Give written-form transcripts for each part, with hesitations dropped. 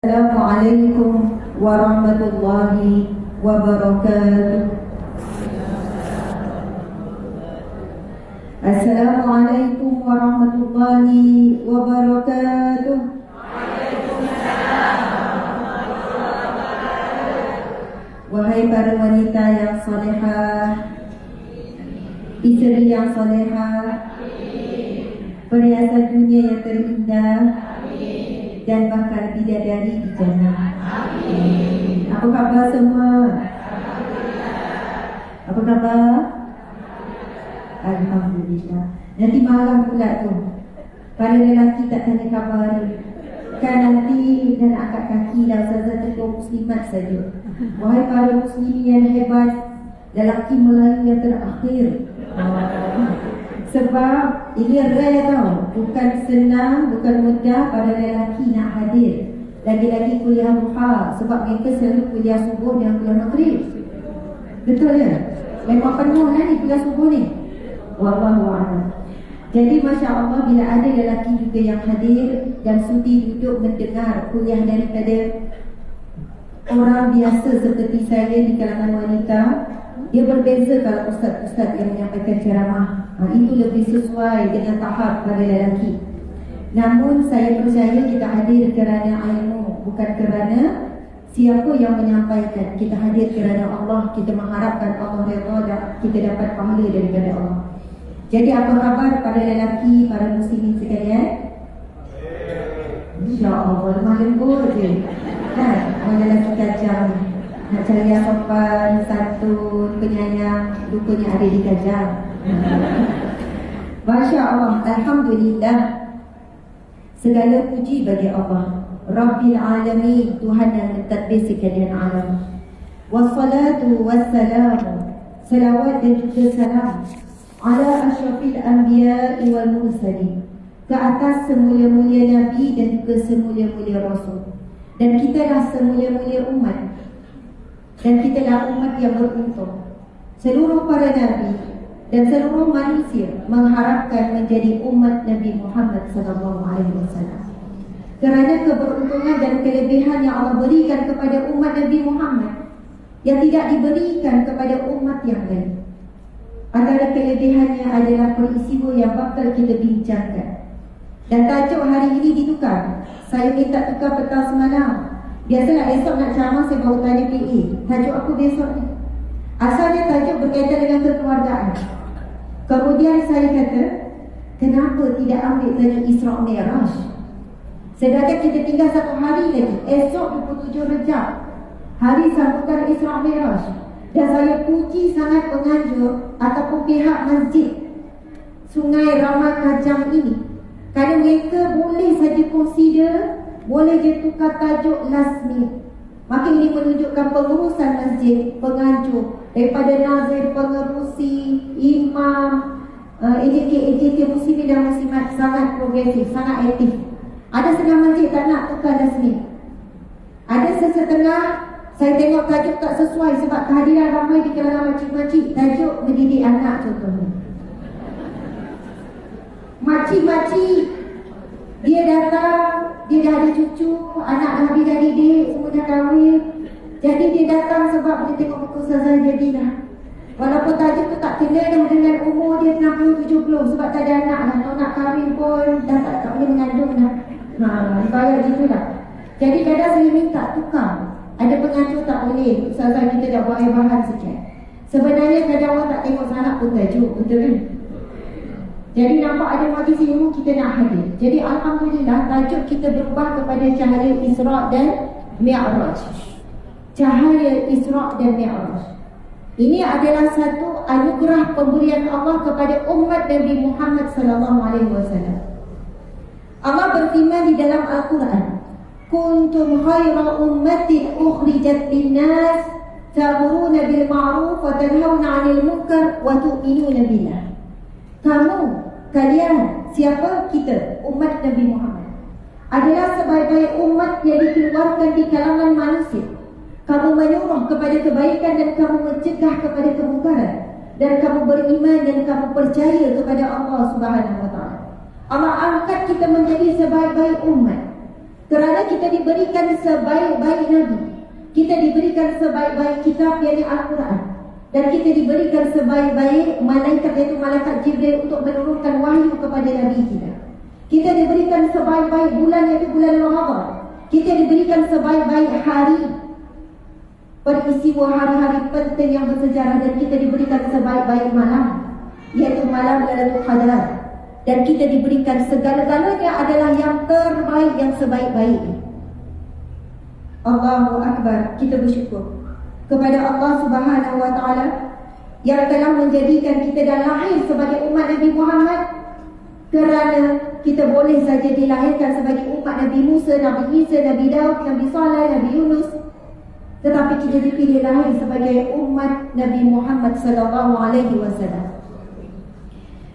Assalamualaikum warahmatullahi wabarakatuh. Assalamualaikum warahmatullahi wabarakatuh. Wahai para wanita yang salehah, isteri yang salehah, perhiasan dunia yang terindah, dan bakal bidadari di jannah. Amin. Apa khabar semua? Apa khabar? Alhamdulillah. Nanti malam pula tu, para lelaki tak tanya khabar, kan nanti dan angkat kaki dah saja ketua muslimat saja. Wahai para muslimin yang hebat, lelaki Melayu yang terakhir. Sebab ini rare tau, bukan senang, bukan mudah pada lelaki nak hadir. Lagi-lagi kuliah duha, sebab mereka selalu kuliah subuh dan kuliah maghrib. Betul ya? Memang penuh lah ni kuliah subuh ni. Wallahu'alam. Jadi Masya Allah, bila ada lelaki juga yang hadir dan sudi duduk mendengar kuliah daripada orang biasa seperti saya di kalangan wanita, dia berbeza kalau ustaz-ustaz yang menyampaikan ceramah. Itu lebih sesuai dengan tahap pada lelaki. Namun saya percaya kita hadir kerana ilmu, bukan kerana siapa yang menyampaikan. Kita hadir kerana Allah. Kita mengharapkan Allah redha dan kita dapat pahala daripada Allah. Jadi apa khabar pada lelaki, para muslimin sekalian? InsyaAllah lemah lembut je kan? Orang lelaki kajang nak cari yang sopan, santun, penyayang, rupanya ada di kajang. Masya Allah, Alhamdulillah. Segala puji bagi Allah Rabbil Alamin, Tuhan yang mentadbir sekalian alam. Wassalatu wassalamu, salawat dan juga salam ala asyrafil anbiya'i wal mursalin, ke atas semulia-mulia Nabi dan juga semulia-mulia Rasul. Dan kita dah semulia-mulia umat, dan kita dah umat yang beruntung. Seluruh para Nabi dan seluruh manusia mengharapkan menjadi umat Nabi Muhammad SAW. Kerana keberuntungan dan kelebihan yang Allah berikan kepada umat Nabi Muhammad yang tidak diberikan kepada umat yang lain. Antara kelebihannya adalah peristiwa yang bakal kita bincangkan. Dan tajuk hari ini ditukar. Saya minta tukar petang semalam. Biasalah esok nak ceramah saya baru tanya PA, tajuk aku besok ni. Asalnya tajuk berkaitan dengan kekeluargaan. Kemudian saya kata, kenapa tidak ambil tajuk Isra' Mi'raj? Sedangkan kita tinggal satu hari lagi, esok 27 Rejab, hari sambutan Isra' Mi'raj. Dan saya puji sangat penganjur ataupun pihak masjid Sungai Ramai Kajang ini, kerana mereka boleh saja consider, boleh je tukar tajuk last minute. Maka ini menunjukkan pengurusan masjid, penganjur, daripada nazir, pengerusi, imam, AJK muslimin dan muslimat sangat progresif, sangat aktif. Ada setengah masjid tak nak tukar last minute. Ada sesetengah saya tengok tajuk tak sesuai sebab kehadiran ramai di kalangan makcik-makcik. Tajuk mendidik anak contohnya. Makcik-makcik, dia datang, dia dah ada cucu, anak Nabi dah didik, semua dah kahwin. Jadi dia datang sebab dia tengok buku Ustazah Jadilah. Walaupun tajuk tu tak kena dah dengan umur dia 60-70, sebab tak ada anak lah. Kalau nak kahwin pun dah tak boleh mengandung dah. Bayar gitu lah. Jadi kadang saya minta tukar. Ada penganjur tak boleh, Ustazah kita dah buat air bahan sikit. Sebenarnya kadang orang tak tengok sangat pun tajuk, betul kan? Jadi nampak ada majlis ilmu kita nak hadir. Jadi Alhamdulillah tajuk kita berubah kepada cahaya Isra' dan Mi'raj. Cahaya Isra' dan Mi'raj. Ini adalah satu anugerah pemberian Allah kepada umat Nabi Muhammad SAW. Allah berfirman di dalam Al-Quran, kuntum khaira ummatin ukhrijat linnas ta'muruna bil ma'ruf wa tanhauna 'anil munkar wa tu'minuna billah. Kalian, siapa? Kita, umat Nabi Muhammad, adalah sebaik-baik umat yang dikeluarkan di kalangan manusia. Kamu menyuruh kepada kebaikan dan kamu mencegah kepada kemungkaran, dan kamu beriman dan kamu percaya kepada Allah Subhanahu wa ta'ala. Allah angkat kita menjadi sebaik-baik umat. Kerana kita diberikan sebaik-baik Nabi, kita diberikan sebaik-baik kitab, yakni Al-Quran, dan kita diberikan sebaik-baik malaikat, iaitu malaikat Jibril, untuk menurunkan wahyu kepada Nabi kita. Kita diberikan sebaik-baik bulan, iaitu bulan Ramadan. Kita diberikan sebaik-baik hari, peristiwa hari-hari penting yang bersejarah, dan kita diberikan sebaik-baik malam, iaitu malam Lailatul Qadar. Dan kita diberikan segala-galanya adalah yang terbaik, yang sebaik-baik. Allahu Akbar. Kita bersyukur kepada Allah Subhanahu wa Ta'ala yang telah menjadikan kita dan lahir sebagai umat Nabi Muhammad. Kerana kita boleh saja dilahirkan sebagai umat Nabi Musa, Nabi Isa, Nabi Daud, Nabi Saleh, Nabi Yunus, tetapi kita dipilih lahir sebagai umat Nabi Muhammad sallallahu alaihi wasallam.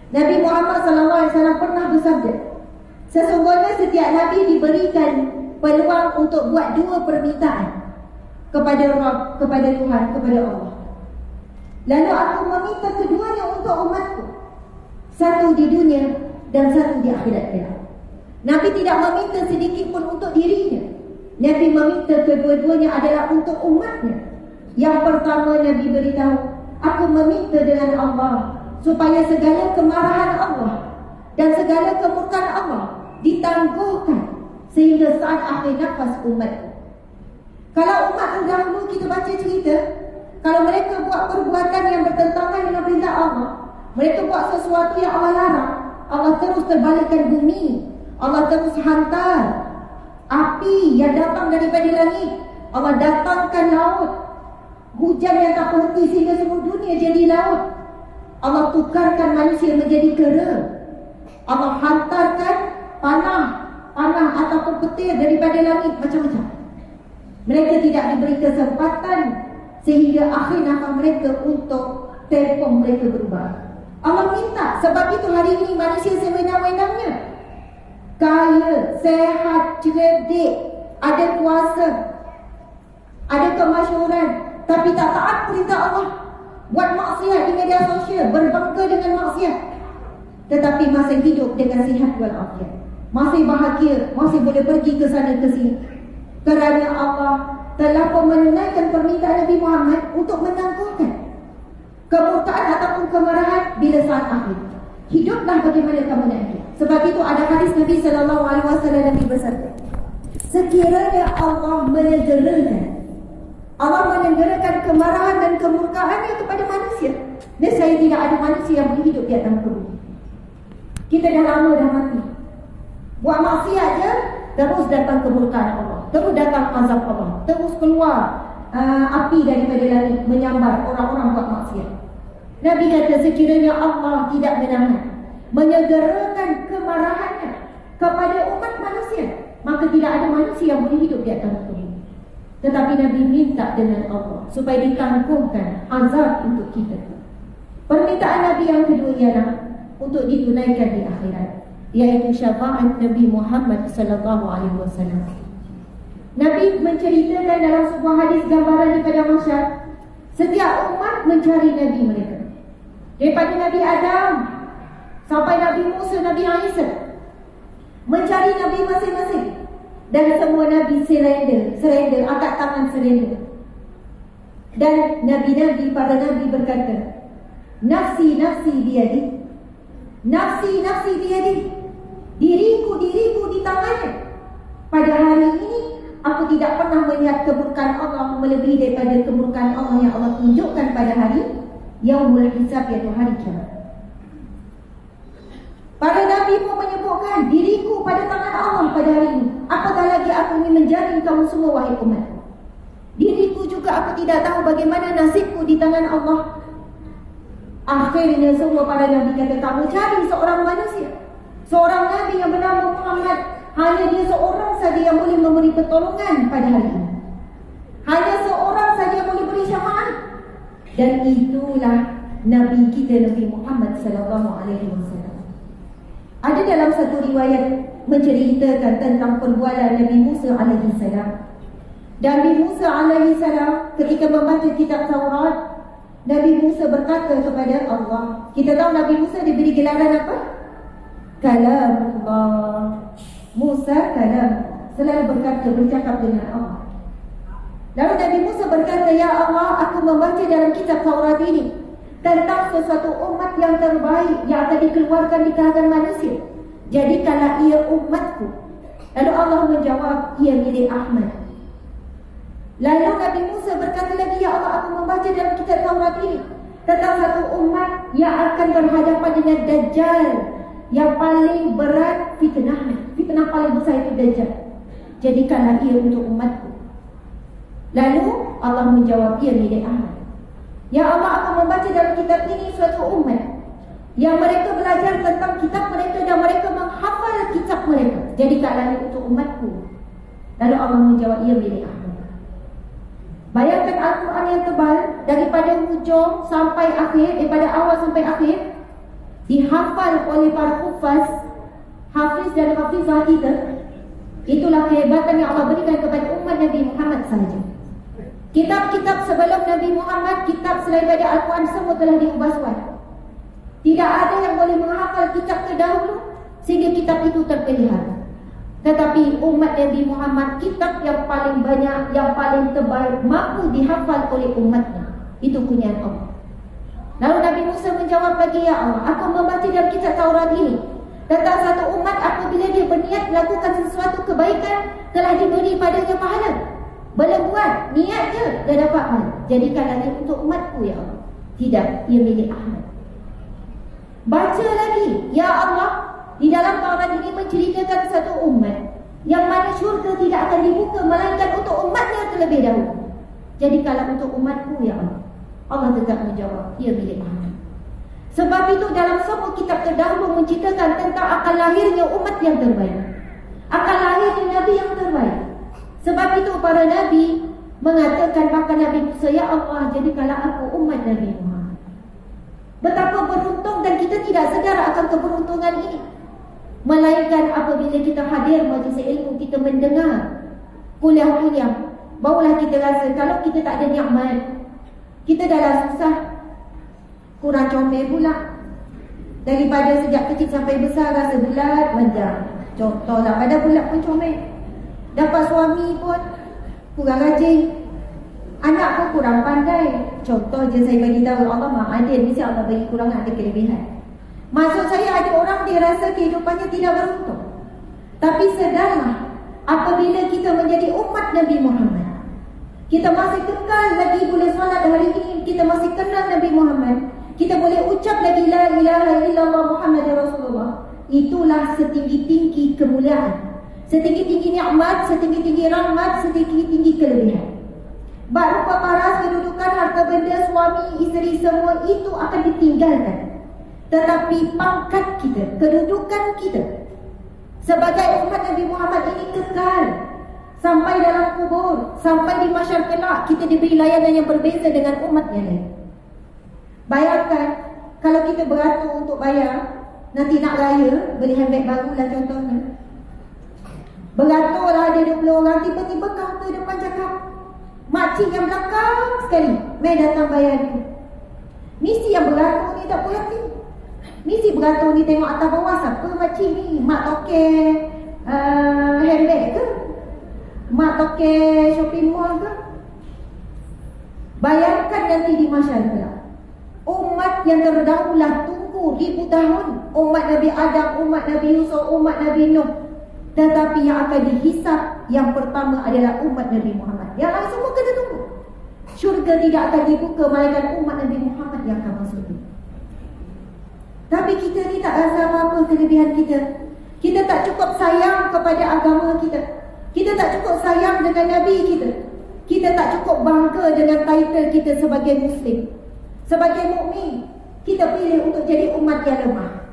Nabi Muhammad sallallahu alaihi wasallam pernah bersabda, sesungguhnya setiap nabi diberikan peluang untuk buat dua permintaan kepada Rabb, kepada Tuhan, kepada Allah. Lalu aku meminta keduanya untuk umatku, satu di dunia dan satu di akhirat kelak. Nabi tidak meminta sedikit pun untuk dirinya. Nabi meminta kedua-duanya adalah untuk umatnya. Yang pertama, Nabi beritahu, aku meminta dengan Allah supaya segala kemarahan Allah dan segala kemurkaan Allah ditangguhkan sehingga saat akhir nafas umatku. Kalau umat terdahulu kita baca cerita, kalau mereka buat perbuatan yang bertentangan dengan perintah Allah, mereka buat sesuatu yang Allah larang, Allah terus terbalikkan bumi, Allah terus hantar api yang datang daripada langit, Allah datangkan laut, hujan yang tak berhenti sehingga seluruh dunia jadi laut, Allah tukarkan manusia menjadi kera, Allah hantarkan panah ataupun petir daripada langit, macam-macam. Mereka tidak diberi kesempatan sehingga akhir nafas mereka untuk telefon mereka berubah. Allah minta, sebab itu hari ini manusia sewenang-wenangnya, kaya, sehat, cerdik, ada kuasa, ada kemasyhuran, tapi tak taat perintah Allah, buat maksiat di media sosial, berbangga dengan maksiat, tetapi masih hidup dengan sihat walafiat, masih bahagia, masih boleh pergi ke sana ke sini. Kerana Allah telah pun menunaikan permintaan Nabi Muhammad untuk menangguhkan kemurkaan ataupun kemarahan bila saat akhir. Hiduplah bagaimana kamu nak hidup. Sebab itu ada hadis Nabi sallallahu alaihi wasallam, Nabi bersabda, sekiranya Allah menegerakan kemarahan dan kemurkaannya kepada manusia, nescaya tidak ada manusia yang boleh hidup di atas bumi. Kita dah lama dah mati, buat maksiat je, terus datang kemurkaan Allah, terus datang azab Allah, terus keluar api daripada langit menyambar orang-orang buat maksiat. Nabi kata, sekiranya Allah tidak menyegerakan kemarahannya kepada umat manusia, maka tidak ada manusia yang boleh hidup di atas bumi. Tetapi Nabi minta dengan Allah supaya ditangguhkan azab untuk kita. Permintaan Nabi yang kedua ialah untuk ditunaikan di akhirat, iaitu syafaat Nabi Muhammad sallallahu alaihi wasallam. Nabi menceritakan dalam sebuah hadis gambaran di padang mahsyar, setiap umat mencari nabi mereka, daripada Nabi Adam sampai Nabi Musa, Nabi Isa, mencari nabi masing-masing, dan semua nabi surrender, angkat tangan surrender. Dan nabi-nabi, para nabi berkata, nafsi biyadi, nafsi biyadi, diriku di tangannya. Pada hari ini aku tidak pernah melihat kemurkaan Allah melebihi daripada kemurkaan Allah yang Allah tunjukkan pada hari Yaumul Hisab, iaitu hari kiamat. Para nabi pun menyebutkan, diriku pada tangan Allah pada hari ini, apatah lagi aku ingin menjaring kamu semua wahai umat. Diriku juga aku tidak tahu bagaimana nasibku di tangan Allah. Akhirnya semua para nabi kata, kamu cari seorang manusia, seorang nabi yang bernama Muhammad. Hanya dia seorang saja yang boleh memberi pertolongan pada hari ini, hanya seorang saja yang boleh beri syafaat. Dan itulah Nabi kita, Nabi Muhammad sallallahu alaihi wasallam. Ada dalam satu riwayat menceritakan tentang perbualan Nabi Musa alaihi salam. Nabi Musa alaihi salam ketika membaca kitab Taurat, Nabi Musa berkata kepada Allah, kita tahu Nabi Musa diberi gelaran apa? Kalamullah. Musa kalam. selalu bercakap dengan Allah. Lalu Nabi Musa berkata, "Ya Allah, aku membaca dalam kitab Taurat ini tentang sesuatu umat yang terbaik yang akan dikeluarkan di kalangan manusia. Jadikanlah ia umatku." Lalu Allah menjawab, "Ia milik Ahmad." Lalu Nabi Musa berkata lagi, "Ya Allah, aku membaca dalam kitab Taurat ini tentang satu umat yang akan berhadapan dengan Dajjal, yang paling berat fitnah. Fitnah paling besar itu Dajjal. Jadikanlah ia untuk umatku." Lalu Allah menjawab, "Ia milik Ahmad." "Ya Allah, aku membaca dalam kitab ini suatu umat yang mereka belajar tentang kitab mereka dan mereka menghafal kitab mereka. Jadikanlah ia untuk umatku." Lalu Allah menjawab, "Ia milik Ahmad." Bayangkan Al-Quran yang tebal daripada hujung sampai akhir, daripada awal sampai akhir, dihafal oleh para hufaz, hafiz dan hafizah kita. Itulah kehebatan yang Allah berikan kepada umat Nabi Muhammad sahaja. Kitab-kitab sebelum Nabi Muhammad, kitab selain daripada Al-Quran, semua telah diubah suat. Tidak ada yang boleh menghafal kitab terdahulu sehingga kitab itu terpelihara. Tetapi umat Nabi Muhammad, kitab yang paling banyak, yang paling tebal, mampu dihafal oleh umatnya. Itu punya Allah. Lalu Nabi Musa menjawab lagi, "Ya Allah, aku membaca dalam kitab Taurat ini tentang satu umat apabila dia berniat melakukan sesuatu kebaikan, telah diberi padanya pahala. Belum buat, niat je, dah dapat pahala. Jadikanlah dia untuk umatku, ya Allah." Tidak, ia milik Ahmad. Baca lagi, "Ya Allah, di dalam Taurat ini menceritakan satu umat yang mana syurga tidak akan dibuka melainkan untuk umatnya terlebih dahulu. Jadikanlah untuk umatku, ya Allah." Allah tetap menjawab, "Ia milik Ahmad." Sebab itu dalam semua kitab terdahulu menceritakan tentang akan lahirnya umat yang terbaik, akan lahirnya Nabi yang terbaik. Sebab itu para Nabi mengatakan, bahkan Nabi Musa, "Ya Allah, jadikanlah aku umat Nabi Muhammad." Betapa beruntung, dan kita tidak sedar akan keberuntungan ini. Melainkan apabila kita hadir majlis ilmu, kita mendengar kuliah-kuliah, barulah kita rasa kalau kita tak ada nikmat, kita dah lah susah, kurang comel pula. Daripada sejak kecil sampai besar rasa bulat manjang. Contohlah, pada bulat pun comel. Dapat suami pun kurang rajin, anak pun kurang pandai. Contoh je saya bagi tahu, Allah Maha Adil, mesti Allah bagi kurang ada kelebihan. Maksud saya, ada orang dia rasa kehidupannya tidak beruntung. Tapi sedarlah, apabila kita menjadi umat Nabi Muhammad, kita masih kekal lagi boleh solat hari ini, kita masih kenal Nabi Muhammad, kita boleh ucap lagi la ilaha illallah Muhammadur Rasulullah. Itulah setinggi-tinggi kemuliaan, setinggi-tinggi nikmat, setinggi-tinggi rahmat, setinggi-tinggi kelebihan. Bab rupa paras, kedudukan, harta benda, suami, isteri, semua itu akan ditinggalkan. Tetapi pangkat kita, kedudukan kita sebagai umat Nabi Muhammad ini kekal sampai dalam kubur, sampai di mahsyar kelak. Kita diberi layanan yang berbeza dengan umat yang lain. Bayangkan kalau kita beratur untuk bayar, nanti nak raya, beli handbag baru lah contohnya. Beratur lah ada 20 orang, tiba-tiba kaunter depan cakap, "Makcik yang belakang sekali, mai datang bayar ni." Mesti yang beratur ni tak puas hati. Mesti beratur ni tengok atas bawah, siapa makcik ni? Mak toke handbag ke? Mak toke shopping mall ke? Bayangkan nanti di mahsyar kelak, umat yang terdahulu tunggu ribu tahun, umat Nabi Adam, umat Nabi Yusuf, umat Nabi Nuh. Tetapi yang akan dihisap yang pertama adalah umat Nabi Muhammad. Yang lain semua kena tunggu. Syurga tidak akan dibuka melainkan umat Nabi Muhammad yang akan masuk. Tapi kita ni tak rasa apa-apa kelebihan kita. Kita tak cukup sayang kepada agama kita. Kita tak cukup sayang dengan Nabi kita. Kita tak cukup bangga dengan title kita sebagai Muslim, sebagai mukmin. Kita pilih untuk jadi umat yang lemah.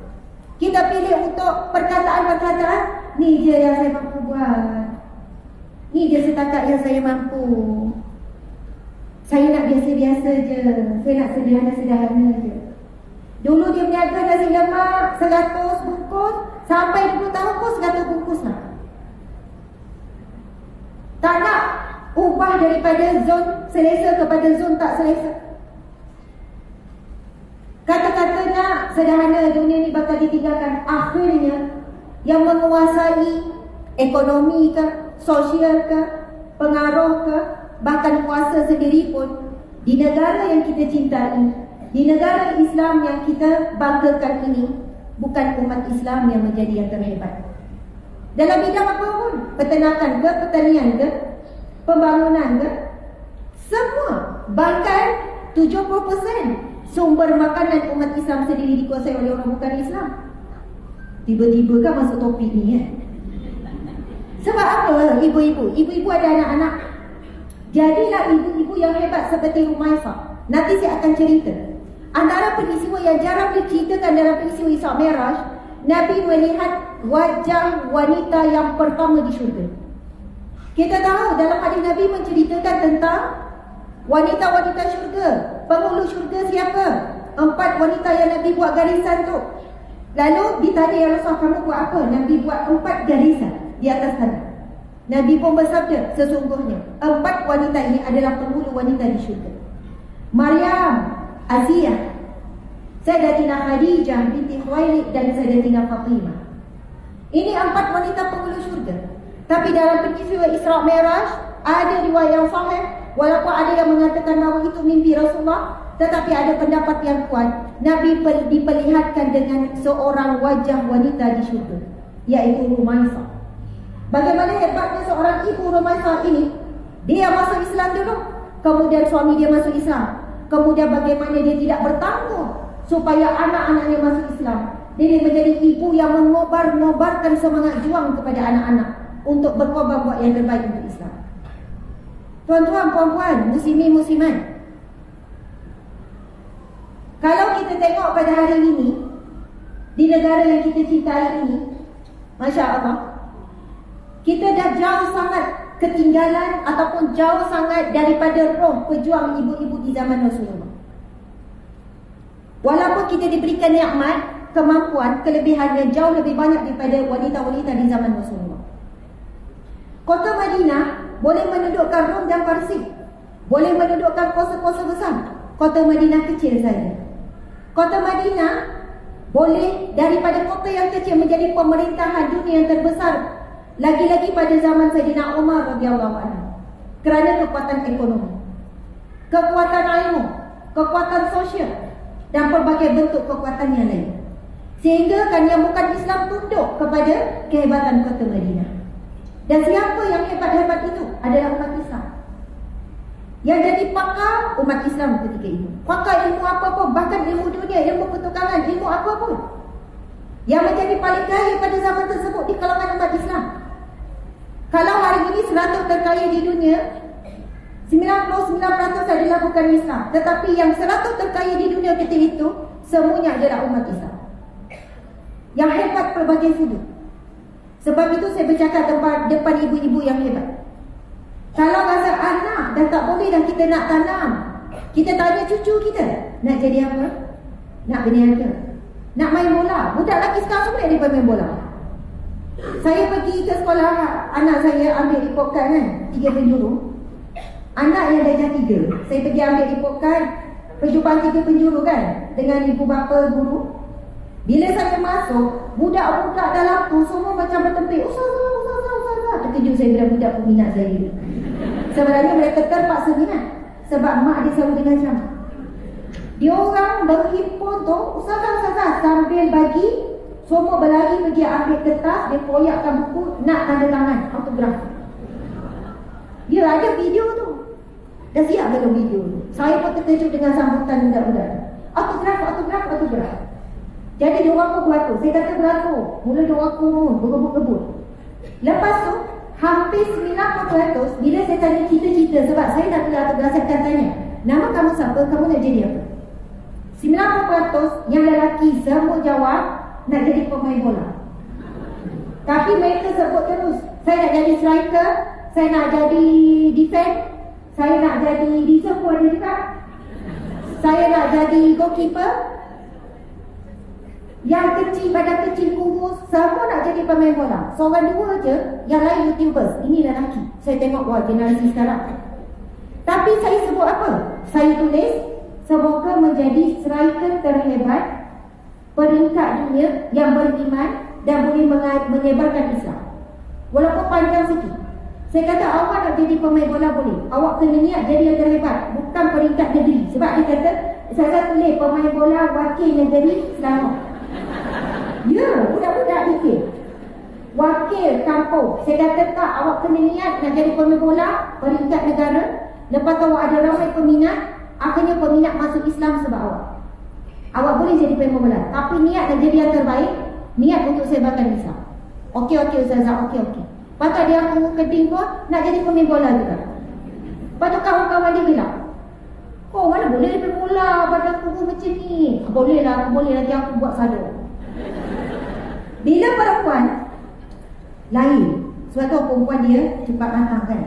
Kita pilih untuk perkataan-perkataan, ni je yang saya mampu buat, ni je setakat yang saya mampu. Saya nak biasa-biasa je, saya nak sederhana-sederhana je. Dulu dia berniaga nasi lemak 100 bungkus, sampai 20 tahun pun 100 bungkus lah. Tak nak ubah daripada zon selesa kepada zon tak selesa. Kata-kata nak sederhana, dunia ni bakal ditinggalkan. Akhirnya yang menguasai ekonomi ke, sosial ke, pengaruh ke, bahkan kuasa sendiri pun, di negara yang kita cintai, di negara Islam yang kita banggakan ini, bukan umat Islam yang menjadi yang terhebat. Dalam bidang apa pun, peternakan ke, pertanian ke, pembangunan ke, semua, bahkan 70% sumber makanan umat Islam sendiri dikuasai oleh orang bukan Islam. Tiba-tiba kan masuk topik ni Sebab apa ibu-ibu? Ibu-ibu ada anak-anak. Jadilah ibu-ibu yang hebat seperti Rumaisah. Nanti saya akan cerita. Antara peristiwa yang jarang diceritakan dalam peristiwa Isra Mi'raj, Nabi melihat wajah wanita yang pertama di syurga. Kita tahu dalam hadis Nabi menceritakan tentang wanita-wanita syurga. Penghulu syurga siapa? 4 wanita yang Nabi buat garisan tu. Lalu ditanya, ya Rasulullah, kamu buat apa? Nabi buat 4 garisan di atas tanah. Nabi pun bersabda, sesungguhnya 4 wanita ini adalah penghulu wanita di syurga. Maryam, Aziyah, Sayyidatina Khadijah binti Khuwailid dan Sayyidatina Fatimah. Ini 4 wanita penghulu syurga. Tapi dalam peristiwa Isra Mi'raj ada riwayat yang sahih, walaupun ada yang mengatakan bahawa itu mimpi Rasulullah, tetapi ada pendapat yang kuat, Nabi diperlihatkan dengan seorang wajah wanita di syurga, iaitu Rumaisah. Bagaimana hebatnya seorang ibu Rumaisah ini? Dia masuk Islam dulu, kemudian suami dia masuk Islam, kemudian bagaimana dia tidak bertanggung supaya anak-anaknya masuk Islam. Dia menjadi ibu yang mengobar-ngobarkan semangat juang kepada anak-anak untuk berkorban buat yang terbaik untuk Islam. Tuan-tuan, puan-puan, muslimin, muslimat, kalau kita tengok pada hari ini, di negara yang kita cintai ini, Masya Allah, kita dah jauh sangat ketinggalan ataupun jauh sangat daripada roh pejuang ibu-ibu di zaman Rasulullah. Walaupun kita diberikan nikmat, kemampuan, kelebihan yang jauh lebih banyak daripada wanita-wanita di zaman Rasulullah. Kota Madinah boleh menundukkan Rom dan Parsi, boleh menundukkan kuasa-kuasa besar. Kota Madinah kecil saja. Kota Madinah boleh daripada kota yang kecil menjadi pemerintahan dunia yang terbesar, lagi-lagi pada zaman Sayyidina Umar radhiyallahu anhu, kerana kekuatan ekonomi, kekuatan ilmu, kekuatan sosial dan pelbagai bentuk kekuatan yang lain. Sehingga kan yang bukan Islam tunduk kepada kehebatan kota Madinah. Dan siapa yang hebat-hebat itu adalah umat Islam. Yang jadi pakar umat Islam ketika itu. Pakar ilmu apa pun, bahkan ilmu dunia, ilmu pertukangan, ilmu apa pun, yang menjadi paling kaya pada zaman tersebut di kalangan umat Islam. Kalau hari ini 100 terkaya di dunia, 99% adalah bukan Islam. Tetapi yang 100 terkaya di dunia ketika itu, semuanya adalah umat Islam yang hebat pelbagai sudut. Sebab itu saya bercakap depan ibu-ibu yang hebat. Kalau rasa anak dah tak boleh dah kita nak tanam, kita tanya cucu kita, nak jadi apa? Nak berniaga, nak main bola. Budak lelaki sekarang semua dia main bola. Saya pergi ke sekolah, anak saya ambil report card kan, 3 penjuru. Anak yang darjah 3, saya pergi ambil report card perjumpaan 3 penjuru kan, dengan ibu bapa guru. Bila saya masuk, budak-budak dalam tu semua macam bertempik. Ustazah. Terkejut saya bila budak peminat saya. Sebenarnya mereka terpaksa minat, sebab mak dia selalu dengan ceramah. Dia orang berhimpun tu, ustazah sambil bagi, semua berlari pergi ambil kertas, dia koyakkan buku, nak tanda tangan, autograf. Dia ada video tu. Dah siap dalam video tu. Saya pun terkejut dengan sambutan budak-budak. Autograf. Jadi dia orang pun beratur. Saya kata beratur. Mula dia orang pun berebut-rebut. Lepas tu, hampir 90% bila saya tanya cita-cita, sebab saya nak tulis autograf, saya akan tanya, nama kamu siapa? Kamu nak jadi apa? 90% yang lelaki semua jawab, nak jadi pemain bola. Tapi mereka sebut terus, saya nak jadi striker, saya nak jadi defense, saya nak jadi reserve pun ada juga, saya nak jadi goalkeeper. Yang kecil, badan kecil, kurus, semua nak jadi pemain bola. Seorang dua je, yang lain YouTubers. Ini lelaki. Saya tengok, wah, generasi sekarang. Tapi saya sebut apa? Saya tulis, semoga menjadi striker terhebat peringkat dunia yang beriman dan boleh menyebarkan Islam. Walaupun panjang sikit. Saya kata awak nak jadi pemain bola boleh. Awak kena niat jadi yang terhebat, bukan peringkat negeri. Sebab dia kata, saya tulis pemain bola wakil negeri Selangor. Ya, budak-budak fikir wakil kampung. Saya kata tak, awak kena niat nak jadi pemain bola peringkat negara. Lepas tu awak ada ramai peminat, akhirnya peminat masuk Islam sebab awak. Awak boleh jadi pemain bola, tapi niat nak jadi yang terbaik, niat untuk sebarkan Islam. Okey Ustazah, okey. Lepas tu dia aku keding pun nak jadi pemain bola juga. Lepas tu kawan-kawan dia bilang, oh mana boleh pemain bola, badan aku macam ni. Boleh lah, nanti aku buat sadar. Bila perempuan lain, suatu perempuan dia cepat matang kan.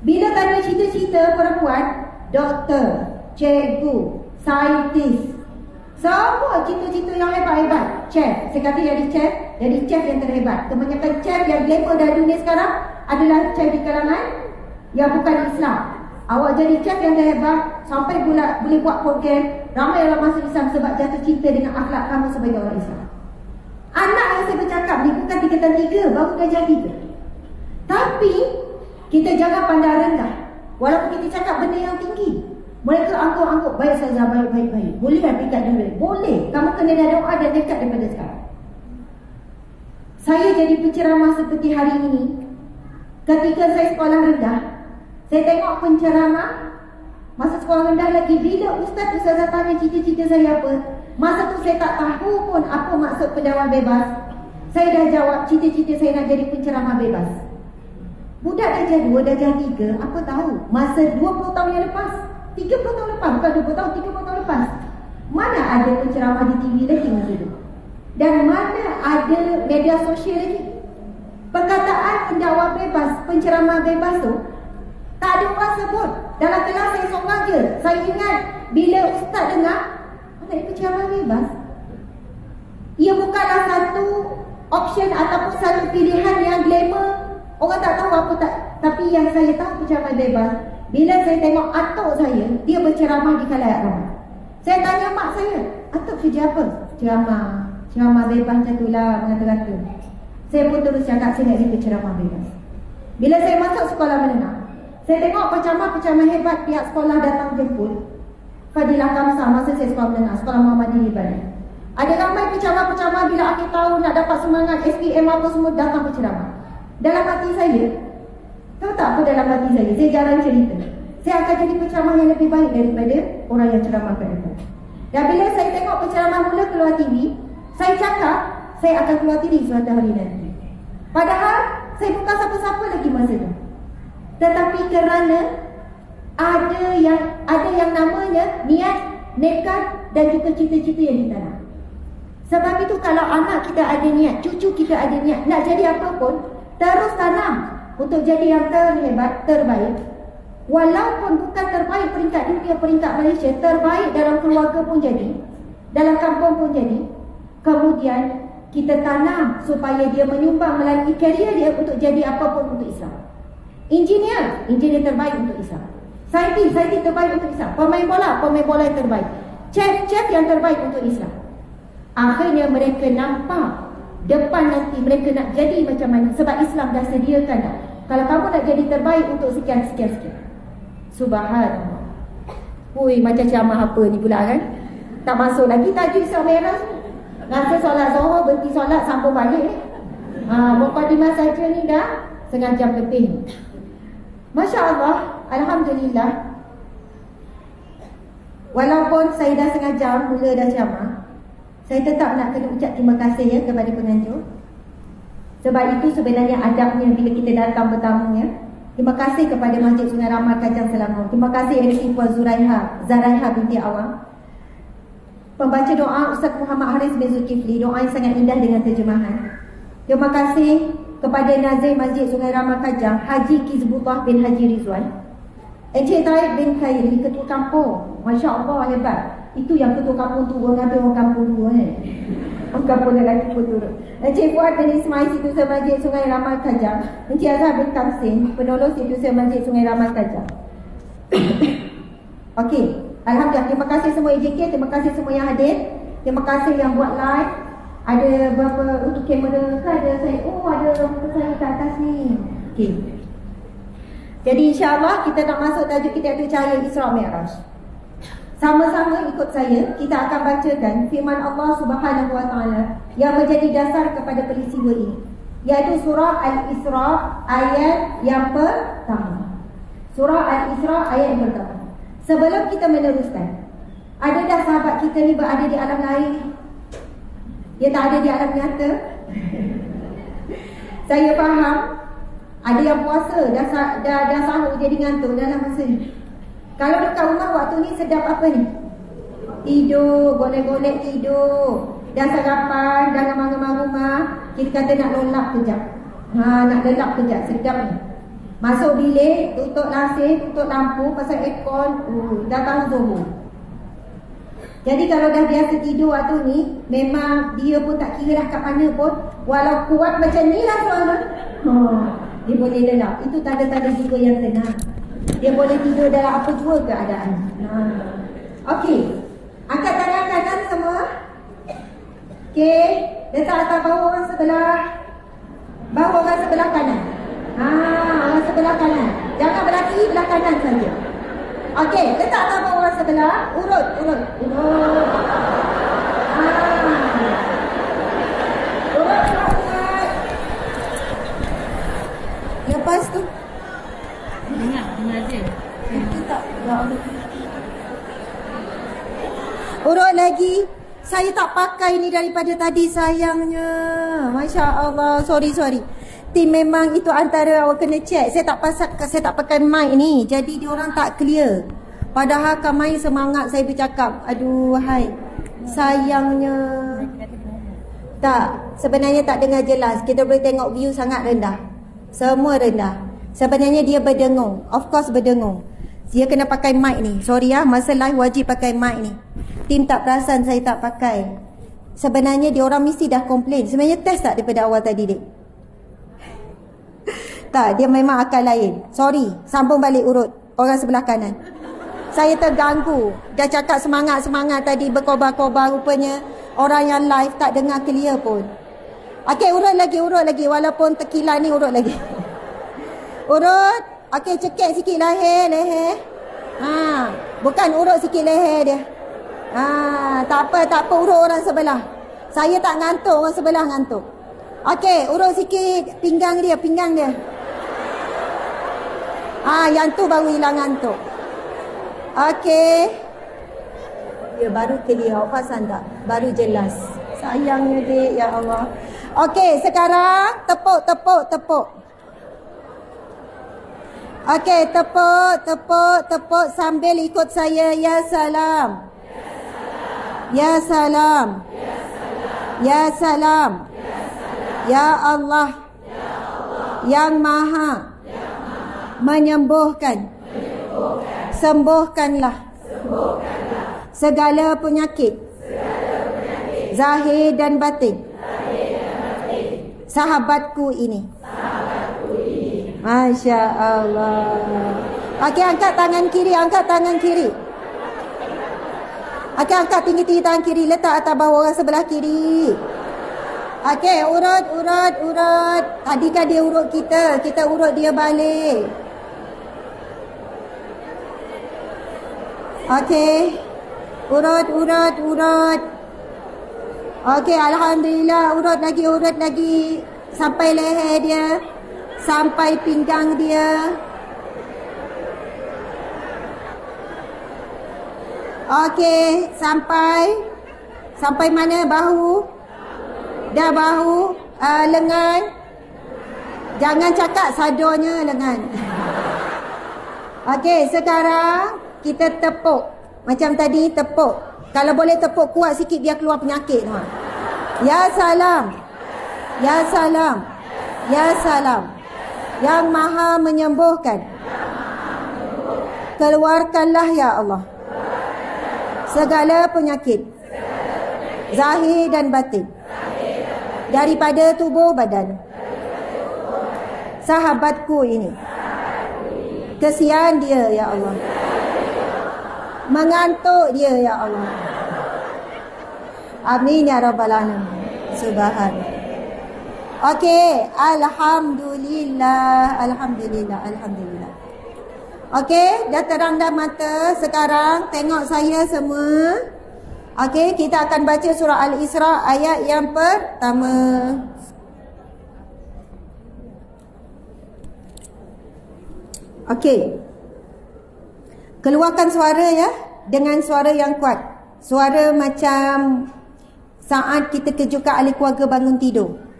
Bila tanya cita-cita perempuan, doktor, cikgu, saintis, semua cita-cita yang hebat-hebat. Chef, saya kata jadi chef yang terhebat. Kebanyakan chef yang glamour dalam dunia sekarang adalah chef di kalangan yang bukan Islam. Awak jadi chef yang terhebat, sampai boleh buat program, ramai orang masuk Islam sebab jatuh cinta dengan akhlak kamu sebagai orang Islam. Anak yang saya bercakap ni bukan tingkatan 3, baru darjah 3. Tapi kita jangan pandang rendah. Walaupun kita cakap benda yang tinggi, mereka angguk-angguk, baik saja, baik. Boleh tak tingkat dulu? Boleh. Kamu kena dah doa dan dekat daripada sekarang. Saya jadi penceramah seperti hari ini. Ketika saya sekolah rendah, saya tengok penceramah masa sekolah rendah lagi. Bila ustazah tanya cita-cita saya apa, masa tu saya tak tahu pun apa maksud pendakwah bebas. Saya dah jawab cita-cita saya nak jadi penceramah bebas. Budak darjah 2, darjah 3, apa tahu masa 20 tahun yang lepas, 30 tahun lepas, bukan 20 tahun, 30 tahun lepas, mana ada penceramah di TV lagi masa tu? Dan mana ada media sosial lagi? Perkataan pendakwah bebas, penceramah bebas tu tak ada orang sebut. Dalam kelas saya seorang je. Saya ingat bila ustaz dengar ada penceramah bebas, ia bukanlah satu option ataupun satu pilihan yang glamour. Orang tak tahu apa tak. Tapi yang saya tahu penceramah bebas, bila saya tengok atuk saya, dia berceramah di khalayak ramai. Saya tanya mak saya, atuk kerja apa? Ceramah bebas macam tu lah, mengata-kata. Saya pun terus cakap saya nak jadi penceramah bebas. Bila saya masuk sekolah menengah, saya tengok penceramah hebat pihak sekolah datang jemput. Fadilah Kamsah masa saya sekolah menengah, sekolah Muhammadiyah Ibadah. Ada ramai penceramah-penceramah bila akhir tahun nak dapat semangat SPM apa semua datang penceramah. Dalam hati saya, tahu tak apa dalam hati saya? Saya jarang cerita. Saya akan jadi penceramah yang lebih baik daripada orang yang ceramah ke depan. Dan bila saya tengok penceramah mula keluar TV, saya cakap saya akan keluar TV suatu hari nanti. Padahal saya bukan siapa-siapa lagi masa tu. Tetapi kerana ada yang namanya niat, nekat dan juga cita-cita yang ditanam. Sebab itu kalau anak kita ada niat, cucu kita ada niat nak jadi apa pun, terus tanam untuk jadi yang terhebat, terbaik. Walaupun bukan terbaik peringkat dunia, peringkat Malaysia, terbaik dalam keluarga pun jadi, dalam kampung pun jadi. Kemudian kita tanam supaya dia menyumbang melalui karier dia untuk jadi apapun untuk Islam. Engineer terbaik untuk Islam. Saintis terbaik untuk Islam. Pemain bola yang terbaik. Chef yang terbaik untuk Islam. Akhirnya mereka nampak depan nanti mereka nak jadi macam mana. Sebab Islam dah sediakan dah. Kalau kamu nak jadi terbaik untuk sekian. Subhanallah. Hui, macam ceramah apa ni pula kan. Tak masuk lagi tajuk Islam merah. Rasa solat Zohor, berhenti solat, sambung balik ni. Mukadimah saja ni dah setengah jam lebih. Masya Allah, Alhamdulillah. Walaupun saya dah setengah jam mula dah ceramah, saya tetap nak kena ucap terima kasih ya kepada penganjur. Sebab itu sebenarnya adabnya bila kita datang bertamu ya. Terima kasih kepada Masjid Sungai Ramal Kajang Selangor. Terima kasih kepada Puan Zaraiha binti Awang, pembaca doa Ustaz Muhammad Haris bin Zulkifli, doa yang sangat indah dengan terjemahan. Terima kasih kepada Nazir Masjid Sungai Ramal Kajang, Haji Kizbullah bin Haji Rizwan, Encik Taib bin Khairi, Ketua Kampung. Masya Allah, hebat. Itu yang Ketua Kampung tu, orang ada orang kampung dua Orang kampung lelaki pun turut. Encik Fuad bin Ismail, Situsen Masjid Sungai Ramal Kajang. Encik Azhar bin Kamsin, Penolong Situsen Masjid Sungai Ramal Kajang. Okey, Alhamdulillah. Terima kasih semua EJK, terima kasih semua yang hadir. Terima kasih yang buat live. Ada berapa untuk kamera kan ada saya. Oh, ada orang saya kat atas ni. Okey. Jadi insya-Allah kita nak masuk tajuk kita iaitu cahaya Isra Mi'raj. Sama-sama ikut saya, kita akan bacakan firman Allah Subhanahu Wa Taala yang menjadi dasar kepada peristiwa ini, iaitu surah Al-Isra ayat yang pertama. Surah Al-Isra ayat yang pertama. Sebelum kita meneruskan, adakah sahabat kita ni berada di alam lain? Dia tak ada di alam nyata? Saya faham ada yang puasa dah sahur jadi ngantuk dalam masa ni. Kalau dekat rumah waktu ni sedap apa ni? Tidur, golek-golek tidur. Dah sarapan, dah ngemang-ngemang rumah, kita kata nak lelap kejap. Nak lelap kejap, sedap ni. Masuk bilik, tutup lasir, tutup lampu, pasal aircon, dah tahu zuhur. Jadi kalau dah biasa tidur waktu ni, memang dia pun tak kira dah kat mana pun, walau kuat macam ni lah suara, dia boleh lelap. Itu tanda-tanda juga yang tenang. Dia boleh tidur dalam apa jua keadaan. Okey, angkat tangan kanan semua. Okey, letak atas bahu orang sebelah. Bahu orang sebelah kanan. Orang sebelah kanan. Jangan belah kiri, belah kanan saja. Okey, letak atas bahu orang sebelah. Urut. Urut lepas tu dengar je. Kita ya Allah. Urut lagi. Saya tak pakai ni daripada tadi sayangnya. Masya Allah. Sorry. Tim memang itu antara awak kena check. Saya tak pakai mic ni. Jadi diorang tak clear. Padahal kan main semangat saya bercakap. Aduh hai. Sayangnya. Tak. Sebenarnya tak dengar jelas. Kita boleh tengok view sangat rendah. Semua rendah. Sebenarnya dia berdengung. Of course berdengung. Dia kena pakai mic ni. Sorry ya, masa live wajib pakai mic ni. Tim tak perasan saya tak pakai. Sebenarnya dia orang mesti dah komplain. Sebenarnya test tak daripada awal tadi dek? Tak, dia memang akal lain. Sorry, sambung balik urut. Orang sebelah kanan. Saya terganggu. Dah cakap semangat-semangat tadi, berkobar-kobar rupanya. Orang yang live tak dengar clear pun. Okey, urut lagi. Walaupun terkilan ni urut lagi. Urut. Okey, cekik sikit leher. Bukan urut sikit leher dia. Tak apa urut orang sebelah. Saya tak ngantuk, orang sebelah ngantuk. Okey, urut sikit pinggang dia. Yang tu baru hilang ngantuk. Okey. Dia baru clear, awak perasan tak? Baru jelas. Sayangnya dek, ya Allah. Okey, sekarang tepuk. Okey, tepuk sambil ikut saya. Ya salam. Ya salam. Ya salam. Ya Allah. Yang Maha menyembuhkan. Sembuhkanlah segala penyakit zahir dan batin sahabatku ini. Masya Allah. Okey, angkat tangan kiri. Okey, angkat tinggi tangan kiri. Letak atas bawah orang sebelah kiri. Okey, urut. Tadi kan dia urut kita urut dia balik. Okey. Urut. Okey, alhamdulillah. Urut lagi. Sampai leher dia. Sampai pinggang dia. Okey, sampai mana? Bahu. Dah bahu. Lengan. Jangan cakap sadonya lengan. Okey, sekarang kita tepuk. Macam tadi tepuk. Kalau boleh tepuk kuat sikit biar keluar penyakit. Ya salam. Ya salam. Ya salam. Yang Maha menyembuhkan. Keluarkanlah ya Allah segala penyakit zahir dan batin daripada tubuh badan sahabatku ini. Kesian dia ya Allah. Mengantuk dia ya Allah. Amin ya rabbal alamin. Subhanallah. Okey, alhamdulillah, alhamdulillah, alhamdulillah. Okey, dah terang dah mata. Sekarang tengok saya semua. Okey, kita akan baca surah Al-Isra ayat yang pertama. Okey. Keluarkan suara ya, dengan suara yang kuat. Suara macam saat kita kejutkan ahli keluarga bangun tidur.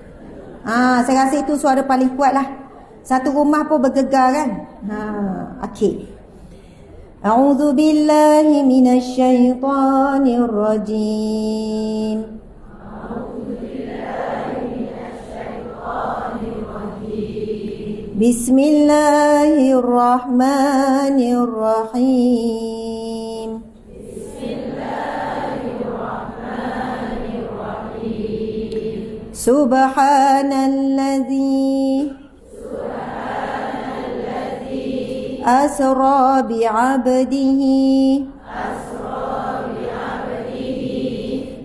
Saya rasa itu suara paling kuat lah. Satu rumah pun bergegar kan. Okey. A'udzu billahi minasy syaithanir rajim. Bismillahirrahmanirrahim. Subhanalladzi asra bi'abdihi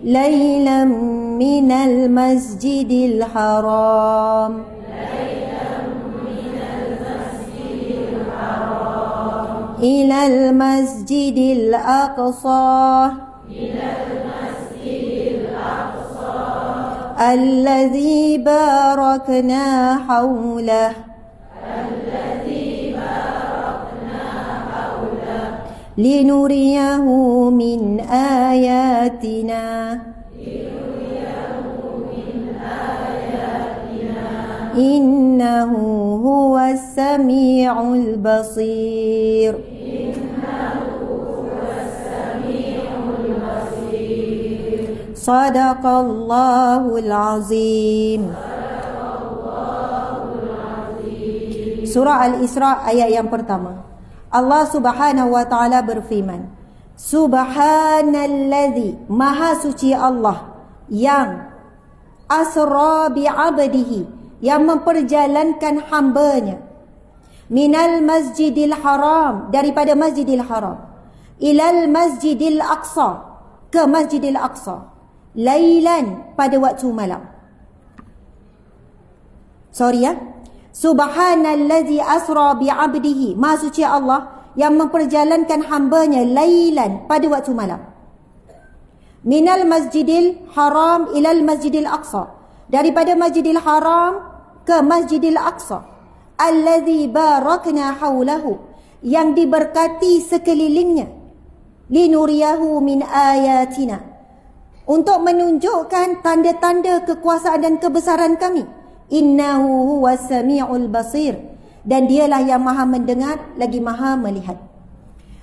laylan minal masjidil haram ilal masjidil aqsa alladzi barakna hawlah linuriyahu min ayatina innahu huwas sami'ul basir. Sadaqallahul azim. Surah Al-Isra ayat yang pertama. Allah Subhanahu wa taala berfirman, Subhanalladzi, maha suci Allah yang asra bi'abdihi, yang memperjalankan hambanya, minal masjidil haram, daripada masjidil haram, ilal masjidil aqsa, ke masjidil aqsa, lailan, pada waktu malam. Subhanalladzi asra bi'abdihi, maha suci Allah yang memperjalankan hambanya lailan, pada waktu malam, minal masjidil haram ilal masjidil aqsa, daripada masjidil haram ke masjidil aqsa, alladzi barakna haulahu, yang diberkati sekelilingnya, linuriyahu min ayatina, untuk menunjukkan tanda-tanda kekuasaan dan kebesaran kami. Innahu huwas sami'ul basir, dan dialah yang maha mendengar lagi maha melihat.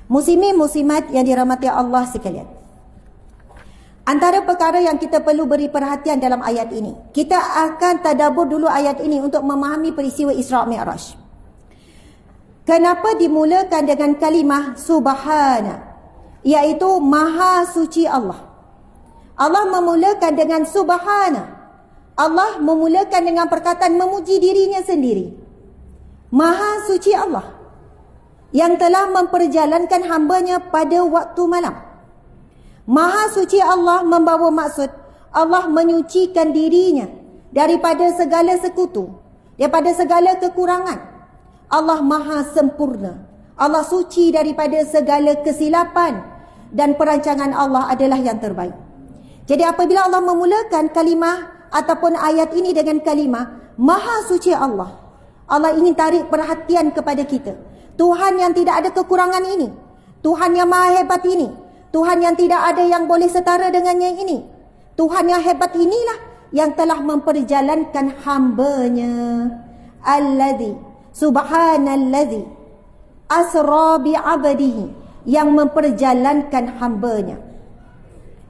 Muslimin muslimat yang dirahmati Allah sekalian, antara perkara yang kita perlu beri perhatian dalam ayat ini, kita akan tadabbur dulu ayat ini untuk memahami peristiwa Isra Mi'raj. Kenapa dimulakan dengan kalimah subhana, iaitu maha suci Allah. Allah memulakan dengan subhana. Allah memulakan dengan perkataan memuji dirinya sendiri. Maha suci Allah yang telah memperjalankan hambanya pada waktu malam. Maha suci Allah membawa maksud Allah menyucikan dirinya daripada segala sekutu, daripada segala kekurangan. Allah maha sempurna. Allah suci daripada segala kesilapan, dan perancangan Allah adalah yang terbaik. Jadi apabila Allah memulakan kalimah ataupun ayat ini dengan kalimah maha suci Allah, Allah ingin tarik perhatian kepada kita. Tuhan yang tidak ada kekurangan ini, Tuhan yang maha hebat ini, Tuhan yang tidak ada yang boleh setara dengannya ini, Tuhan yang hebat inilah yang telah memperjalankan hambanya. Alladzi, subhanalladzi asra bi'abdihi, yang memperjalankan hambanya.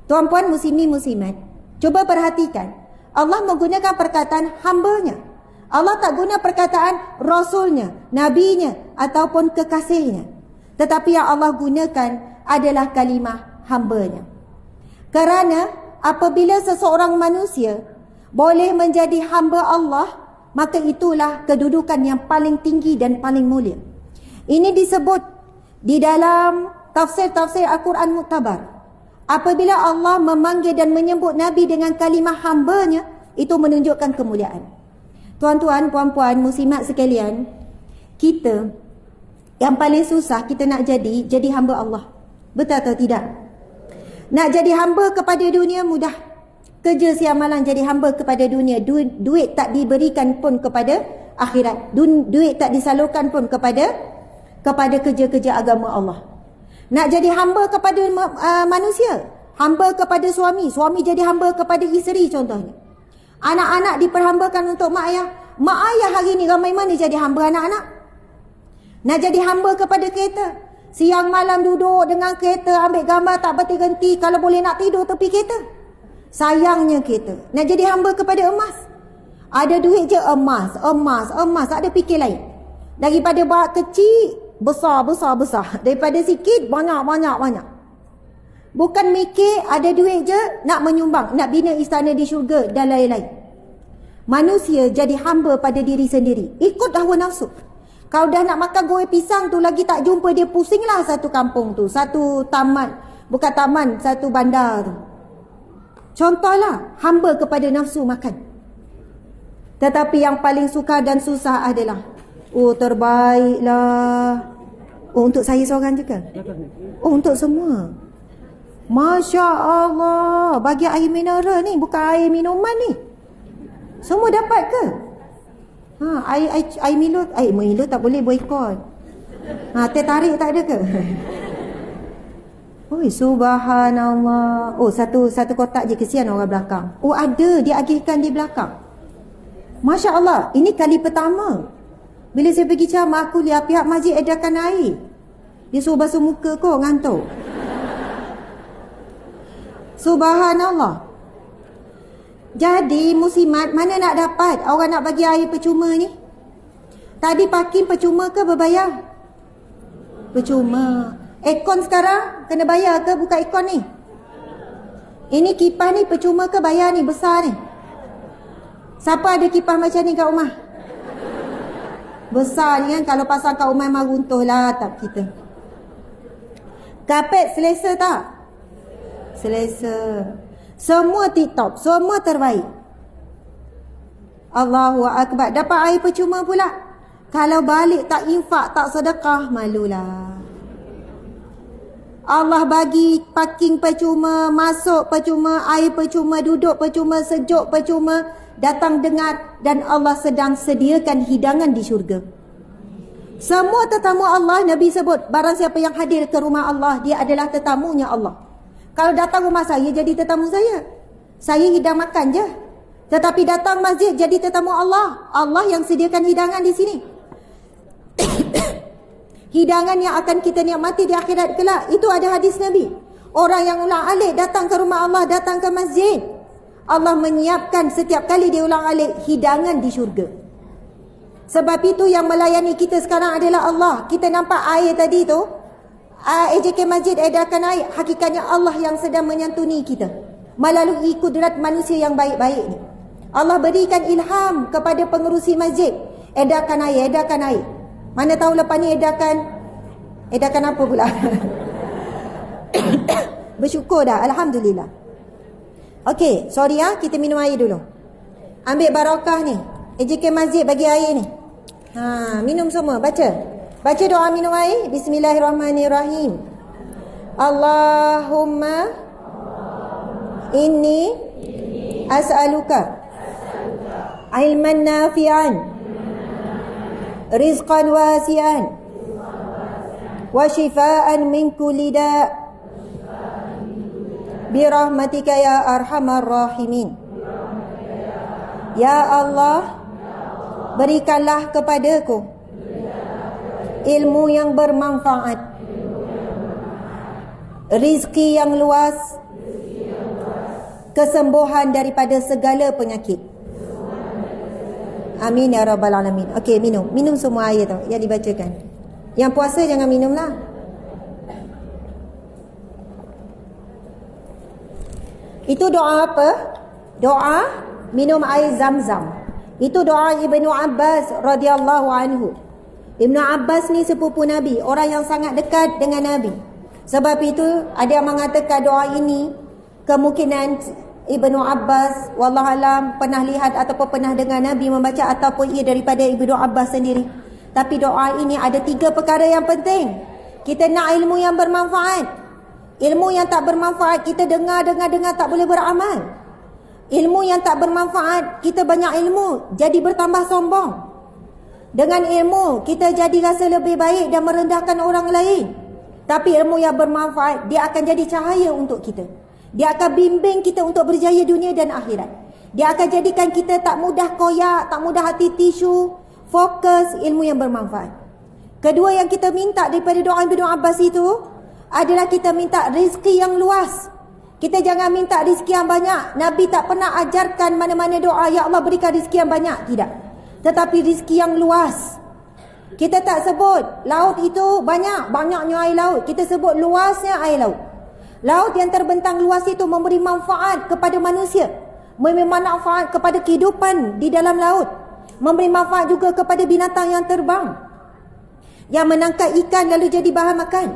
Tuan-puan muslimin muslimat, cuba perhatikan, Allah menggunakan perkataan hambanya. Allah tak guna perkataan rasulnya, nabinya ataupun kekasihnya. Tetapi yang Allah gunakan adalah kalimah hambanya. Kerana apabila seseorang manusia boleh menjadi hamba Allah, maka itulah kedudukan yang paling tinggi dan paling mulia. Ini disebut di dalam tafsir-tafsir Al-Quran Muktabar. Apabila Allah memanggil dan menyebut Nabi dengan kalimah hambanya, itu menunjukkan kemuliaan. Tuan-tuan, puan-puan, muslimat sekalian, kita yang paling susah kita nak jadi hamba Allah. Betul atau tidak? Nak jadi hamba kepada dunia mudah. Kerja siang malam jadi hamba kepada dunia. Duit tak diberikan pun kepada akhirat. Duit tak disalurkan pun kepada kerja-kerja agama Allah. Nak jadi hamba kepada manusia, hamba kepada suami jadi hamba kepada isteri contohnya. Anak-anak diperhambakan untuk mak ayah. Mak ayah hari ni ramai mana jadi hamba anak-anak? Nak jadi hamba kepada kereta, siang malam duduk dengan kereta, ambil gambar tak berhenti. Kalau boleh nak tidur tepi kereta. Sayangnya kereta. Nak jadi hamba kepada emas, ada duit je emas. Tak ada fikir lain. Daripada kecil, besar. Daripada sikit, banyak. Bukan mikir ada duit je, nak menyumbang, nak bina istana di syurga dan lain-lain. Manusia jadi hamba pada diri sendiri. Ikut hawa nafsu. Kalau dah nak makan goreng pisang tu lagi tak jumpa, dia pusinglah satu kampung tu. Satu taman. Bukan taman, satu bandar tu. Contohlah, hamba kepada nafsu makan. Tetapi yang paling sukar dan susah adalah, terbaiklah. Untuk saya seorang juga. Untuk semua. Masya Allah. Bagi air mineral ni, bukan air minuman ni. Semua dapat ke? Air Milo tak boleh boykot. Teh tarik tak ada ke? Oi, subhanallah. Satu kotak je, kesian orang belakang. Ada, dia agihkan di belakang. Masya Allah, ini kali pertama. Bila saya pergi ceramah, aku lihat pihak masjid edarkan air. Dia suruh basuh muka kau, ngantuk. Subhanallah. Jadi muslimat, mana nak dapat orang nak bagi air percuma ni? Tadi parking percuma ke berbayar? Percuma. Aircon sekarang kena bayar ke buka aircon ni? Ini kipas ni percuma ke bayar ni, besar ni? Siapa ada kipas macam ni kat rumah? Besar ni kan, kalau pasang kat rumah memang runtuh lah tak kita. Kapet selesa tak? Selesa. Semua tip-top, semua terbaik. Allahu Akbar. Dapat air percuma pula. Kalau balik tak infak, tak sedekah, malulah. Allah bagi parking percuma, masuk percuma, air percuma, duduk percuma, sejuk percuma, datang dengar, dan Allah sedang sediakan hidangan di syurga. Semua tetamu Allah, Nabi sebut, barang siapa yang hadir ke rumah Allah, dia adalah tetamunya Allah. Kalau datang rumah saya, jadi tetamu saya. Saya hidang makan je. Tetapi datang masjid, jadi tetamu Allah. Allah yang sediakan hidangan di sini. Hidangan yang akan kita nikmati di akhirat kelak. Itu ada hadis Nabi. Orang yang ulang-alik datang ke rumah Allah, datang ke masjid, Allah menyiapkan setiap kali dia ulang-alik hidangan di syurga. Sebab itu yang melayani kita sekarang adalah Allah. Kita nampak air tadi tu, AJK Masjid edarkan air, hakikatnya Allah yang sedang menyantuni kita melalui kudrat manusia yang baik-baik ni. Allah berikan ilham kepada pengerusi masjid, edarkan air. Mana tahu lepas ni edarkan apa pula. Bersyukur dah, alhamdulillah. Okey, sorry kita minum air dulu. Ambil barakah ni. AJK Masjid bagi air ni. Minum semua, baca. Baca doa minum air. Bismillahirrahmanirrahim. Allahumma inni as'aluka ilman nafi'an, rizqan wasi'an, wa shifaan min kulli da', birahmatika ya arhamar rahimin. Ya Allah, berikanlah kepadaku ilmu yang bermanfaat, rizki yang luas, kesembuhan daripada segala penyakit. Amin ya rabbal alamin. Okey, minum semua air tu yang dibacakan. Yang puasa jangan minumlah. Itu doa apa? Doa minum air Zam-Zam. Itu doa Ibnu Abbas radhiyallahu anhu. Ibnu Abbas ni sepupu Nabi, orang yang sangat dekat dengan Nabi. Sebab itu ada yang mengatakan doa ini kemungkinan Ibnu Abbas wallahualam pernah lihat ataupun pernah dengar Nabi membaca, ataupun ia daripada Ibnu Abbas sendiri. Tapi doa ini ada 3 perkara yang penting. Kita nak ilmu yang bermanfaat. Ilmu yang tak bermanfaat kita dengar tak boleh beramal. Ilmu yang tak bermanfaat, kita banyak ilmu jadi bertambah sombong. Dengan ilmu kita jadi rasa lebih baik dan merendahkan orang lain. Tapi ilmu yang bermanfaat, dia akan jadi cahaya untuk kita. Dia akan bimbing kita untuk berjaya dunia dan akhirat. Dia akan jadikan kita tak mudah koyak, tak mudah hati tisu. Fokus ilmu yang bermanfaat. Kedua yang kita minta daripada doa Ibnu Abbas itu adalah kita minta rezeki yang luas. Kita jangan minta rezeki yang banyak. Nabi tak pernah ajarkan mana-mana doa, ya Allah berikan rezeki yang banyak. Tidak. Tetapi rezeki yang luas. Kita tak sebut laut itu banyaknya air laut. Kita sebut luasnya air laut. Laut yang terbentang luas itu memberi manfaat kepada manusia. Memberi manfaat kepada kehidupan di dalam laut. Memberi manfaat juga kepada binatang yang terbang, yang menangkap ikan lalu jadi bahan makan.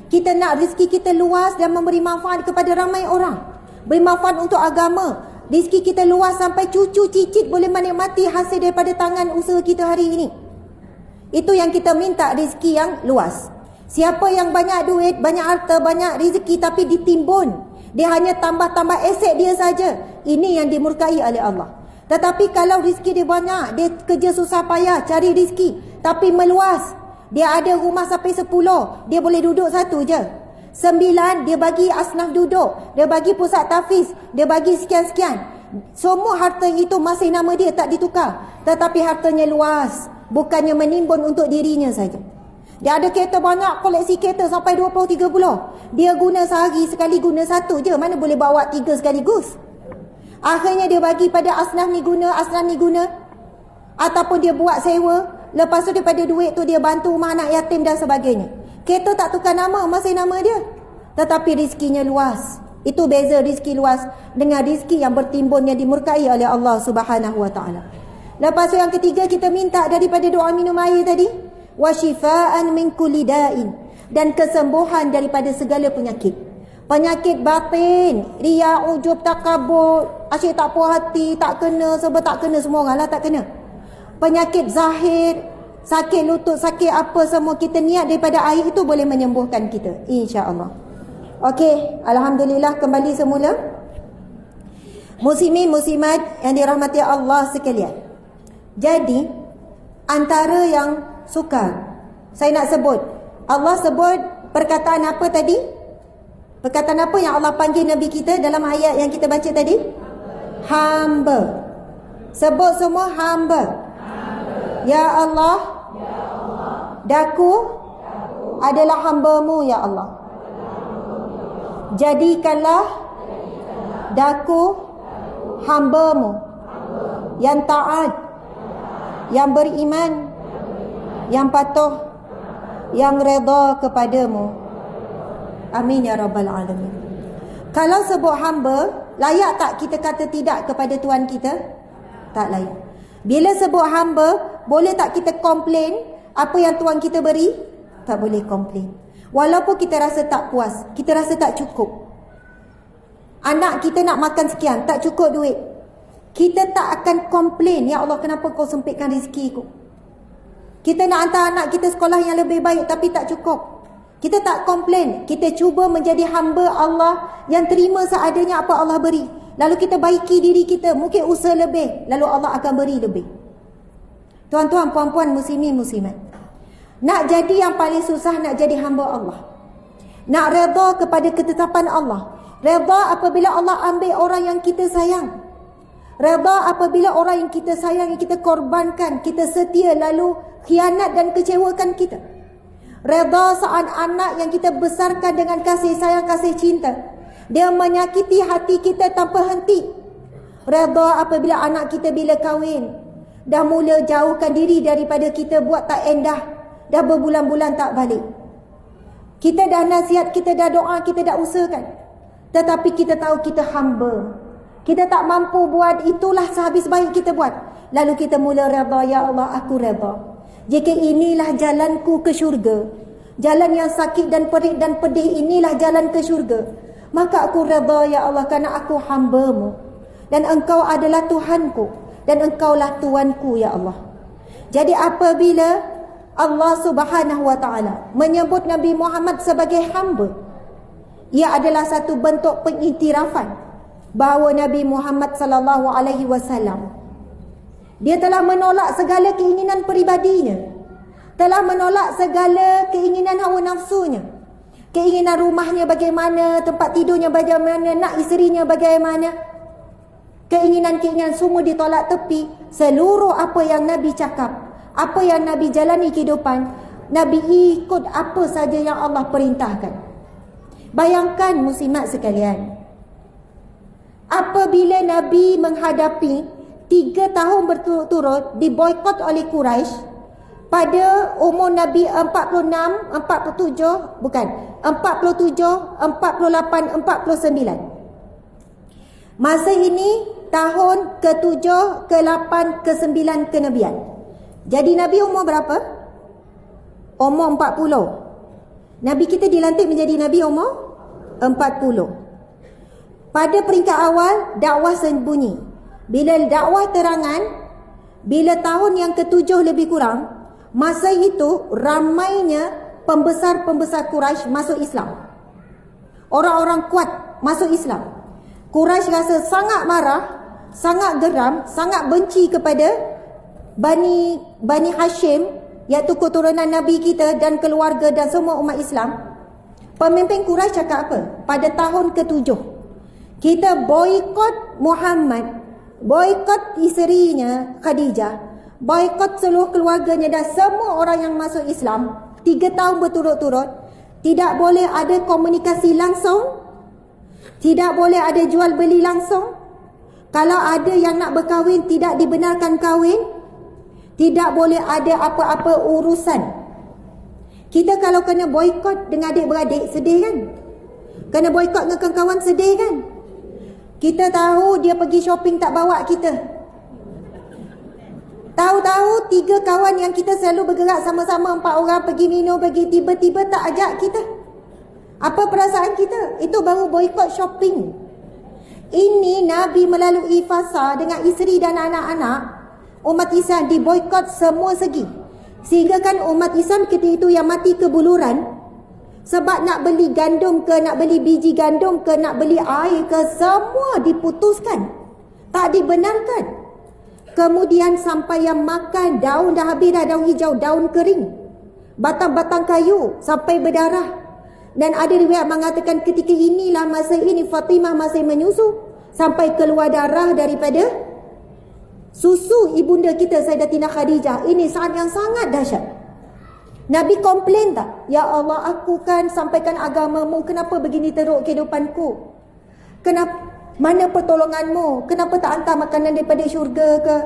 Kita nak rezeki kita luas dan memberi manfaat kepada ramai orang. Beri manfaat untuk agama. Rezeki kita luas sampai cucu cicit boleh menikmati hasil daripada tangan usaha kita hari ini. Itu yang kita minta, rezeki yang luas. Siapa yang banyak duit, banyak harta, banyak rezeki tapi ditimbun, dia hanya tambah-tambah aset dia saja, ini yang dimurkai oleh Allah. Tetapi kalau rezeki dia banyak, dia kerja susah payah cari rezeki, tapi meluas, dia ada rumah sampai 10, dia boleh duduk 1 je. 9 dia bagi asnaf duduk, dia bagi pusat tahfiz, dia bagi sekian-sekian. Semua harta itu masih nama dia, tak ditukar. Tetapi hartanya luas, bukannya menimbun untuk dirinya saja. Dia ada kereta banyak, koleksi kereta sampai 20-30. Dia guna sehari sekali guna 1 je, mana boleh bawa 3 sekaligus. Akhirnya dia bagi pada asnaf ni guna, ataupun dia buat sewa. Lepas tu daripada duit tu dia bantu rumah anak yatim dan sebagainya. Kereta tak tukar nama, masih nama dia. Tetapi rezekinya luas. Itu beza rezeki luas dengan rezeki yang bertimbun, yang dimurkai oleh Allah Subhanahu wa taala. Lepas tu yang ketiga kita minta daripada doa minum air tadi, wa shifaan min kulli da'in, dan kesembuhan daripada segala penyakit. Penyakit batin, riya, ujub, takabur, asyik tak puas hati, tak kena, sebab tak kena semua orang lah, tak kena. Penyakit zahir, sakit lutut, sakit apa semua, kita niat daripada air itu boleh menyembuhkan kita, insya-Allah. Okey, alhamdulillah kembali semula. Muslimin muslimat yang dirahmati Allah sekalian. Jadi antara yang sukar saya nak sebut, Allah sebut perkataan apa tadi? Perkataan apa yang Allah panggil Nabi kita dalam ayat yang kita baca tadi? Hamba. Sebut semua hamba. Ya Allah, daku adalah hamba-Mu ya Allah. Jadikanlah daku hamba-Mu yang taat, yang beriman, yang patuh, yang redha kepadamu. Amin ya rabbal alamin. Kalau sebut hamba, layak tak kita kata tidak kepada Tuhan kita? Tak layak. Bila sebut hamba, boleh tak kita komplain apa yang Tuhan kita beri? Tak boleh komplain. Walaupun kita rasa tak puas, kita rasa tak cukup. Anak kita nak makan sekian, tak cukup duit, kita tak akan komplain, ya Allah kenapa kau sempitkan rezekiku. Kita nak hantar anak kita sekolah yang lebih baik tapi tak cukup, kita tak komplain. Kita cuba menjadi hamba Allah yang terima seadanya apa Allah beri. Lalu kita baiki diri kita, mungkin usaha lebih, lalu Allah akan beri lebih. Tuan-tuan, puan-puan, muslimin, muslimat, nak jadi yang paling susah, nak jadi hamba Allah, nak redha kepada ketetapan Allah. Redha apabila Allah ambil orang yang kita sayang. Redha apabila orang yang kita sayang, yang kita korbankan, kita setia, lalu khianat dan kecewakan kita. Redha saat anak yang kita besarkan dengan kasih sayang, kasih cinta, dia menyakiti hati kita tanpa henti. Redha apabila anak kita bila kahwin dah mula jauhkan diri daripada kita, buat tak endah, dah berbulan-bulan tak balik. Kita dah nasihat, kita dah doa, kita dah usahakan, tetapi kita tahu kita hamba, kita tak mampu buat, itulah sehabis baik kita buat. Lalu kita mula redha, ya Allah aku redha jika inilah jalanku ke syurga. Jalan yang sakit dan perih dan pedih, inilah jalan ke syurga. Maka aku redha ya Allah kerana aku hamba-Mu dan Engkau adalah Tuhanku dan Engkaulah Tuanku ya Allah. Jadi apabila Allah Subhanahu wa taala menyebut Nabi Muhammad sebagai hamba, ia adalah satu bentuk pengiktirafan bahawa Nabi Muhammad sallallahu alaihi wasallam dia telah menolak segala keinginan peribadinya, telah menolak segala keinginan hawa nafsunya, keinginan rumahnya bagaimana, tempat tidurnya bagaimana, nak isterinya bagaimana, keinginan-keinginan semua ditolak tepi. Seluruh apa yang Nabi cakap, apa yang Nabi jalani kehidupan, Nabi ikut apa saja yang Allah perintahkan. Bayangkan muslimat sekalian, apabila Nabi menghadapi 3 tahun berturut-turut diboikot oleh Quraisy pada umur Nabi 46, 47, bukan, 47, 48, 49. Masa ini tahun ke-7, ke-8, ke-9 kenabian. Jadi Nabi umur berapa? Umur 40. Nabi kita dilantik menjadi Nabi umur 40. Pada peringkat awal dakwah sembunyi. Bila dakwah terangan, bila tahun yang ke-7 lebih kurang, masa itu ramainya pembesar-pembesar Quraisy masuk Islam. Orang-orang kuat masuk Islam. Quraisy rasa sangat marah, sangat geram, sangat benci kepada Bani Hashim, iaitu keturunan Nabi kita dan keluarga dan semua umat Islam. Pemimpin Quraisy cakap apa? Pada tahun ke-7, kita boikot Muhammad, boikot isterinya Khadijah, boikot seluruh keluarganya dan semua orang yang masuk Islam 3 tahun berturut-turut. Tidak boleh ada komunikasi langsung, tidak boleh ada jual beli langsung. Kalau ada yang nak berkahwin, tidak dibenarkan kahwin. Tidak boleh ada apa-apa urusan. Kita kalau kena boikot dengan adik-beradik, sedih kan? Kena boikot dengan kawan-kawan, sedih kan? Kita tahu dia pergi shopping tak bawa kita. Tahu-tahu 3 kawan yang kita selalu bergerak sama-sama, 4 orang pergi minum, pergi, tiba-tiba tak ajak kita. Apa perasaan kita? Itu baru boikot shopping. Ini Nabi melalui fasa dengan isteri dan anak-anak. Umat Islam diboikot semua segi. Sehingga kan umat Islam ketika itu yang mati kebuluran. Sebab nak beli gandum ke, nak beli biji gandum ke, nak beli air ke, semua diputuskan. Tak dibenarkan. Kemudian sampai yang makan daun dah habis dah, daun hijau, daun kering, batang-batang kayu sampai berdarah. Dan ada riwayat mengatakan ketika inilah masa ini Fatimah masih menyusu sampai keluar darah daripada susu ibunda kita Sayyidatina Khadijah. Ini saat yang sangat dahsyat. Nabi komplain tak? Ya Allah, aku kan sampaikan agamamu, kenapa begini teruk kehidupanku? Kenapa? Mana pertolonganmu? Kenapa tak hantar makanan daripada syurga ke?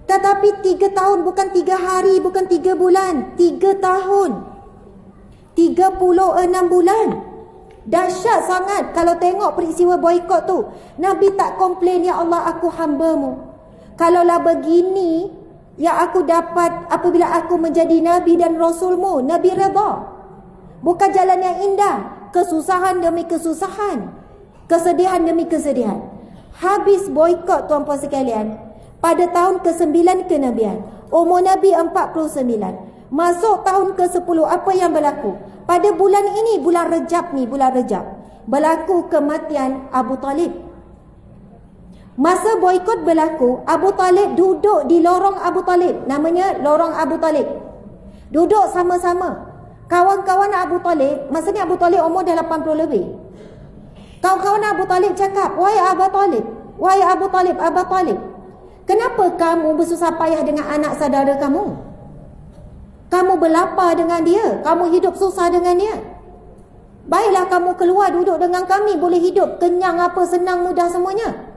Tetapi 3 tahun, bukan 3 hari, bukan 3 bulan, 3 tahun, 36 bulan. Dahsyat sangat kalau tengok peristiwa boikot tu. Nabi tak komplain, ya Allah aku hamba-Mu. Kalaulah begini yang aku dapat apabila aku menjadi Nabi dan Rasul-Mu, Nabi redha. Bukan jalan yang indah, kesusahan demi kesusahan, kesedihan demi kesedihan. Habis boikot tuan-puan sekalian, pada tahun ke-9 kenabian, umur Nabi 49. Masuk tahun ke-10, apa yang berlaku? Pada bulan ini, bulan Rejab ni, bulan Rejab, berlaku kematian Abu Talib. Masa boikot berlaku, Abu Talib duduk di lorong Abu Talib, namanya lorong Abu Talib. Duduk sama-sama. Kawan-kawan Abu Talib, masa ni Abu Talib umur dah 80 lebih. Kawan-kawan Abu Talib cakap, wahai Abu Talib, wahai Abu Talib, Abu Talib, kenapa kamu bersusah payah dengan anak saudara kamu? Kamu berlapar dengan dia, kamu hidup susah dengan dia. Baiklah kamu keluar duduk dengan kami, boleh hidup kenyang apa, senang, mudah semuanya.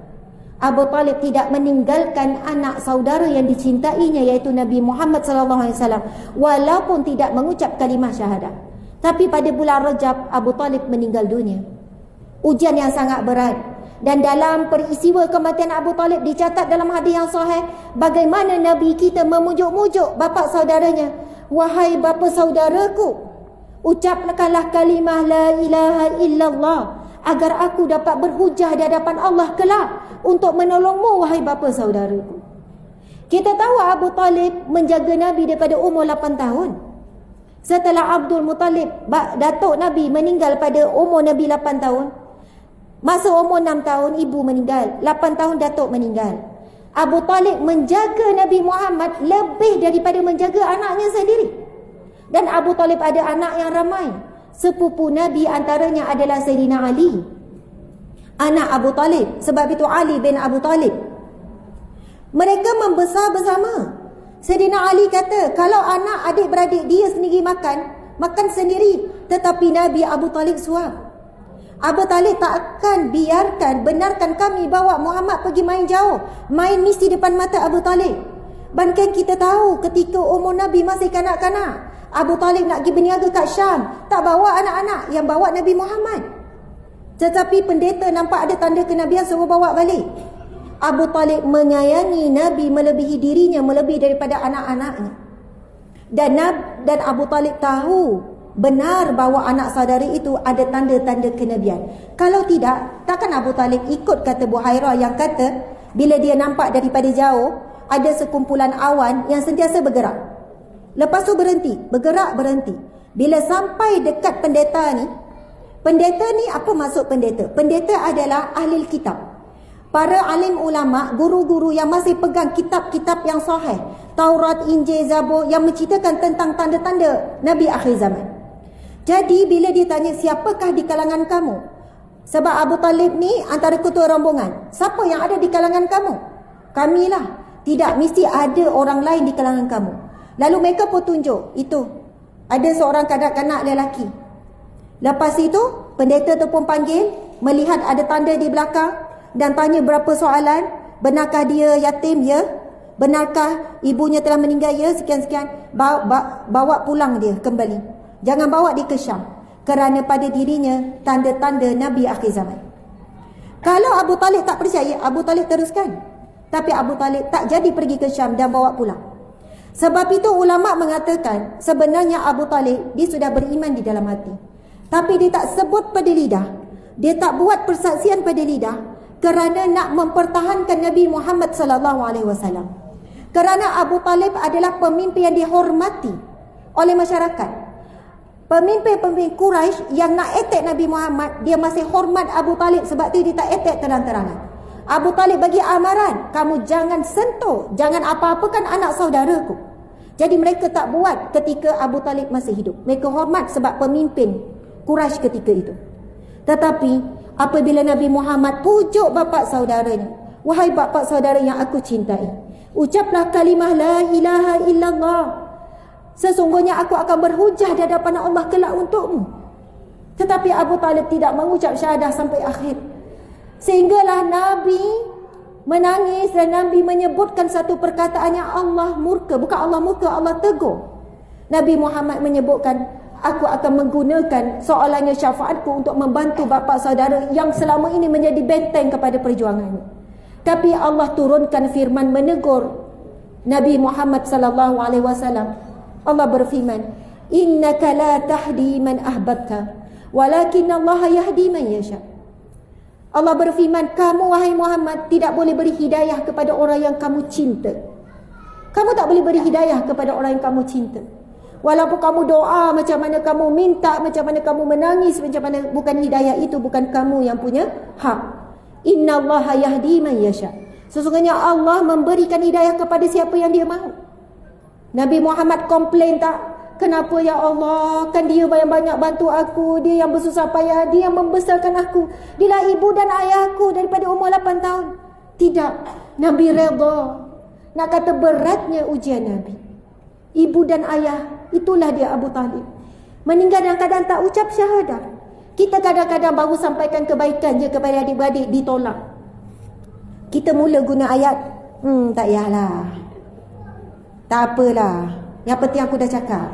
Abu Talib tidak meninggalkan anak saudara yang dicintainya, iaitu Nabi Muhammad SAW, walaupun tidak mengucap kalimah syahadah. Tapi pada bulan Rajab, Abu Talib meninggal dunia. Ujian yang sangat berat. Dan dalam peristiwa kematian Abu Talib dicatat dalam hadis yang sahih, bagaimana Nabi kita memujuk-mujuk bapa saudaranya. Wahai bapa saudaraku, ucapkanlah kalimah la ilaha illallah, agar aku dapat berhujah di hadapan Allah kelak untuk menolongmu, wahai bapa saudaraku. Kita tahu Abu Talib menjaga Nabi daripada umur 8 tahun. Setelah Abdul Muttalib, datuk Nabi, meninggal pada umur Nabi 8 tahun. Masa umur 6 tahun ibu meninggal, 8 tahun datuk meninggal. Abu Talib menjaga Nabi Muhammad lebih daripada menjaga anaknya sendiri. Dan Abu Talib ada anak yang ramai. Sepupu Nabi antaranya adalah Sayyidina Ali, anak Abu Talib. Sebab itu Ali bin Abu Talib. Mereka membesar bersama. Sayyidina Ali kata, kalau anak adik-beradik dia sendiri makan sendiri. Tetapi Nabi Abu Talib suap. Abu Talib tak akan benarkan kami bawa Muhammad pergi main jauh. Main mesti depan mata Abu Talib. Bahkan kita tahu ketika umur Nabi masih kanak-kanak, Abu Talib nak pergi berniaga kat Syam, tak bawa anak-anak, yang bawa Nabi Muhammad. Tetapi pendeta nampak ada tanda kenabian, suruh bawa balik. Abu Talib menyayangi Nabi melebihi dirinya, melebihi daripada anak-anaknya. Dan Abu Talib tahu benar bahawa anak saudara itu ada tanda-tanda kenabian. Kalau tidak, takkan Abu Talib ikut kata Buhairah yang kata bila dia nampak daripada jauh ada sekumpulan awan yang sentiasa bergerak. Lepas tu bergerak berhenti. Bila sampai dekat pendeta ni apa maksud pendeta? Pendeta adalah ahli kitab. Para alim ulama, guru-guru yang masih pegang kitab-kitab yang sahih, Taurat, Injil, Zabur, yang menceritakan tentang tanda-tanda Nabi akhir zaman. Jadi bila dia tanya, siapakah di kalangan kamu? Sebab Abu Talib ni antara ketua rombongan. Siapa yang ada di kalangan kamu? Kamilah. Tidak, mesti ada orang lain di kalangan kamu. Lalu mereka pun tunjuk, itu ada seorang kanak-kanak lelaki. Lepas itu pendeta tu pun panggil, melihat ada tanda di belakang dan tanya berapa soalan. Benarkah dia yatim? Ya. Benarkah ibunya telah meninggal? Ya. Sekian-sekian. Bawa pulang dia kembali. Jangan bawa dia ke Syam, kerana pada dirinya tanda-tanda Nabi akhir zaman. Kalau Abu Talib tak percaya, Abu Talib teruskan. Tapi Abu Talib tak jadi pergi ke Syam dan bawa pulang. Sebab itu ulama mengatakan sebenarnya Abu Talib dia sudah beriman di dalam hati, tapi dia tak sebut pada lidah. Dia tak buat persaksian pada lidah kerana nak mempertahankan Nabi Muhammad sallallahu alaihi wasallam. Kerana Abu Talib adalah pemimpin yang dihormati oleh masyarakat. Pemimpin-pemimpin Quraisy yang nak attack Nabi Muhammad, dia masih hormat Abu Talib, sebab tu dia tak attack terang-terangan. Abu Talib bagi amaran, kamu jangan sentuh, jangan apa-apakan anak saudaraku. Jadi mereka tak buat ketika Abu Talib masih hidup. Mereka hormat sebab pemimpin Quraisy ketika itu. Tetapi apabila Nabi Muhammad pujuk bapa saudaranya, wahai bapa saudara yang aku cintai, ucaplah kalimah la ilaha illallah. Sesungguhnya aku akan berhujah di hadapan Allah kelak untukmu. Tetapi Abu Talib tidak mengucap syahadah sampai akhir. Sehinggalah Nabi menangis dan Nabi menyebutkan satu perkataan yang Allah murka. Bukan Allah murka, Allah tegur. Nabi Muhammad menyebutkan, aku akan menggunakan soalannya syafaatku untuk membantu bapa saudara yang selama ini menjadi benteng kepada perjuangannya. Tapi Allah turunkan firman menegur Nabi Muhammad sallallahu alaihi wasallam. Allah berfirman, innaka la tahdi man ahbabta walakin Allah yahdi man yasha. Allah berfirman, kamu wahai Muhammad tidak boleh beri hidayah kepada orang yang kamu cinta. Kamu tak boleh beri hidayah kepada orang yang kamu cinta. Walaupun kamu doa macam mana, kamu minta macam mana, kamu menangis macam mana, bukan hidayah itu bukan kamu yang punya hak. Innallaha yahdi man yasha. Sesungguhnya Allah memberikan hidayah kepada siapa yang dia mahu. Nabi Muhammad komplain tak? Kenapa ya Allah? Kan dia banyak-banyak bantu aku, dia yang bersusah payah, dia yang membesarkan aku. Dialah ibu dan ayahku daripada umur 8 tahun. Tidak. Nabi redha. Nak kata beratnya ujian Nabi. Ibu dan ayah, itulah dia Abu Talib. Meninggal dalam keadaan tak ucap syahadah. Kita kadang-kadang baru sampaikan kebaikan je kepada adik-beradik, ditolak. Kita mula guna ayat, tak payahlah, tak apalah, yang penting aku dah cakap.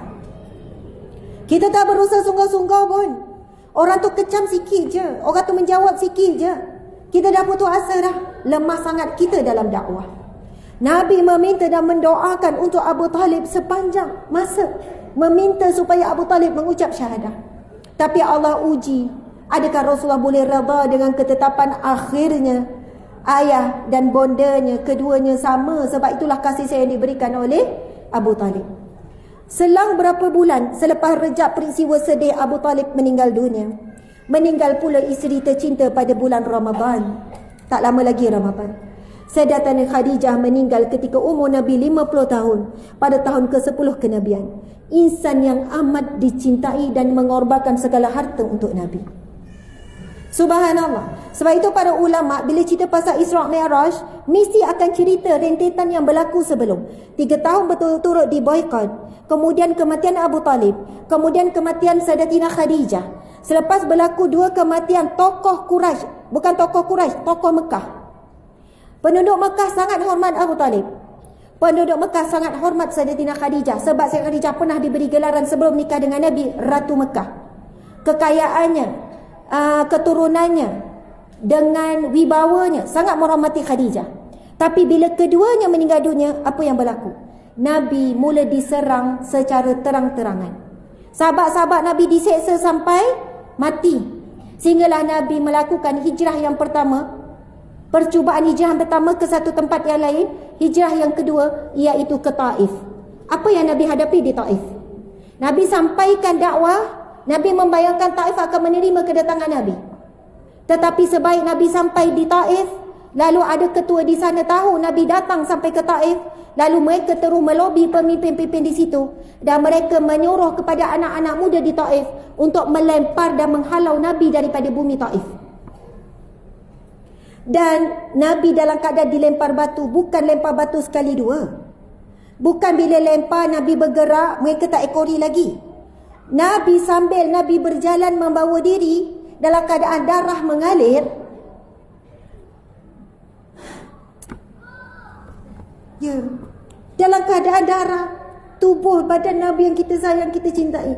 Kita tak berusaha sungguh-sungguh pun. Orang tu kecam sikit je, orang tu menjawab sikit je, kita dah putus asa dah. Lemah sangat kita dalam dakwah. Nabi meminta dan mendoakan untuk Abu Talib sepanjang masa, meminta supaya Abu Talib mengucap syahadah. Tapi Allah uji Adakah Rasulullah boleh redha dengan ketetapan akhirnya ayah dan bondanya keduanya sama? Sebab itulah kasih sayang yang diberikan oleh Abu Talib. Selang berapa bulan selepas rejak peristiwa sedih, Abu Talib meninggal dunia. Meninggal pula isteri tercinta pada bulan Ramadan. Tak lama lagi Ramadan. Sayyidatina Khadijah meninggal ketika umur Nabi 50 tahun pada tahun ke-10 kenabian. Insan yang amat dicintai dan mengorbankan segala harta untuk Nabi. Subhanallah. Sebab itu para ulama bila cerita pasal Isra' Mi'raj mesti akan cerita rentetan yang berlaku sebelum. 3 tahun berturut-turut diboikot. Kemudian kematian Abu Talib. Kemudian kematian Sayyidatina Khadijah. Selepas berlaku 2 kematian tokoh Quraisy. Bukan tokoh Quraisy, tokoh Mekah. Penduduk Mekah sangat hormat Abu Talib. Penduduk Mekah sangat hormat Sayyidatina Khadijah. Sebab Sayyidatina Khadijah pernah diberi gelaran sebelum nikah dengan Nabi, Ratu Mekah. Kekayaannya, keturunannya, dengan wibawanya sangat menghormati Khadijah. Tapi bila keduanya meninggal dunia, apa yang berlaku? Nabi mula diserang secara terang-terangan. Sahabat-sahabat Nabi diseksa sampai mati. Sehinggalah Nabi melakukan hijrah yang pertama. Percubaan hijrah pertama ke satu tempat yang lain. Hijrah yang kedua iaitu ke Taif. Apa yang Nabi hadapi di Taif? Nabi sampaikan dakwah. Nabi membayangkan Taif akan menerima kedatangan Nabi. Tetapi sebaik Nabi sampai di Taif, lalu ada ketua di sana tahu Nabi datang sampai ke Taif, lalu mereka terus melobi pemimpin-pemimpin di situ dan mereka menyuruh kepada anak-anak muda di Taif untuk melempar dan menghalau Nabi daripada bumi Taif. Dan Nabi dalam keadaan dilempar batu, bukan lempar batu sekali dua. Bukan bila lempar Nabi bergerak, mereka tak ekori lagi. Nabi sambil Nabi berjalan membawa diri dalam keadaan darah mengalir. Ya, dalam keadaan darah, tubuh badan Nabi yang kita sayang, kita cintai,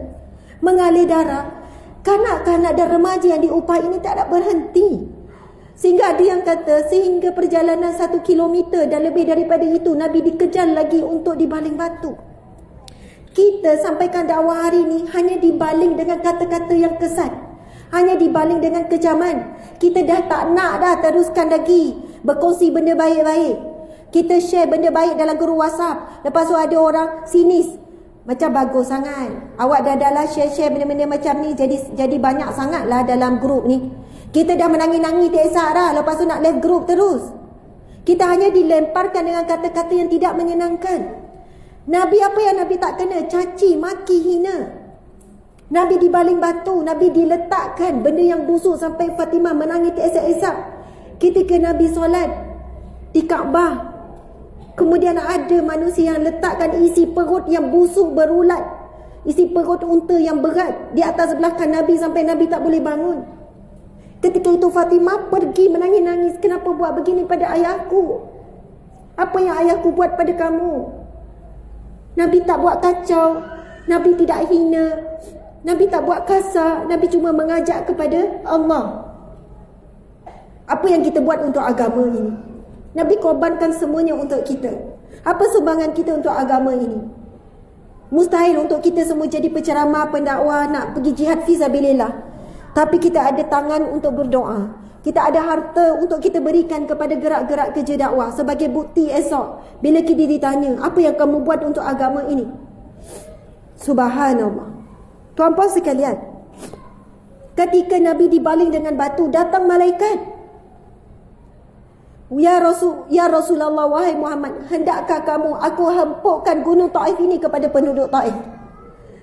mengalir darah. Kanak-kanak dan remaja yang diupah ini tak ada berhenti. Sehingga ada yang kata, sehingga perjalanan 1 kilometer dan lebih daripada itu, Nabi dikejar lagi untuk dibaling batu. Kita sampaikan dakwah hari ini hanya dibaling dengan kata-kata yang kesat. Hanya dibaling dengan kecaman. Kita dah tak nak dah teruskan lagi berkongsi benda baik-baik. Kita share benda baik dalam grup WhatsApp. Lepas tu ada orang sinis. Macam bagus sangat. Awak dah adalah share-share benda-benda macam ni. Jadi banyak sangat lah dalam grup ni. Kita dah menangis-nangis tak esok dah. Lepas tu nak left group terus. Kita hanya dilemparkan dengan kata-kata yang tidak menyenangkan. Nabi apa yang Nabi tak kena? Caci, maki, hina. Nabi dibaling batu. Nabi diletakkan benda yang busuk sampai Fatimah menangis tak esok-esok. Ketika Nabi solat di Kaabah, kemudian ada manusia yang letakkan isi perut yang busuk berulat, isi perut unta yang berat di atas belakang Nabi sampai Nabi tak boleh bangun. Ketika itu Fatimah pergi menangis-nangis. Kenapa buat begini pada ayahku? Apa yang ayahku buat pada kamu? Nabi tak buat kacau. Nabi tidak hina. Nabi tak buat kasar. Nabi cuma mengajak kepada Allah. Apa yang kita buat untuk agama ini? Nabi korbankan semuanya untuk kita. Apa sumbangan kita untuk agama ini? Mustahil untuk kita semua jadi penceramah, pendakwah, nak pergi jihad fisabilillah. Tapi kita ada tangan untuk berdoa. Kita ada harta untuk kita berikan kepada gerak-gerak kerja dakwah. Sebagai bukti esok bila kita ditanya, apa yang kamu buat untuk agama ini? Subhanallah. Tuan-puan sekalian, ketika Nabi dibaling dengan batu, datang malaikat. Ya Rasulullah, wahai Muhammad, hendakkah kamu aku hempukkan gunung Taif ini kepada penduduk Taif?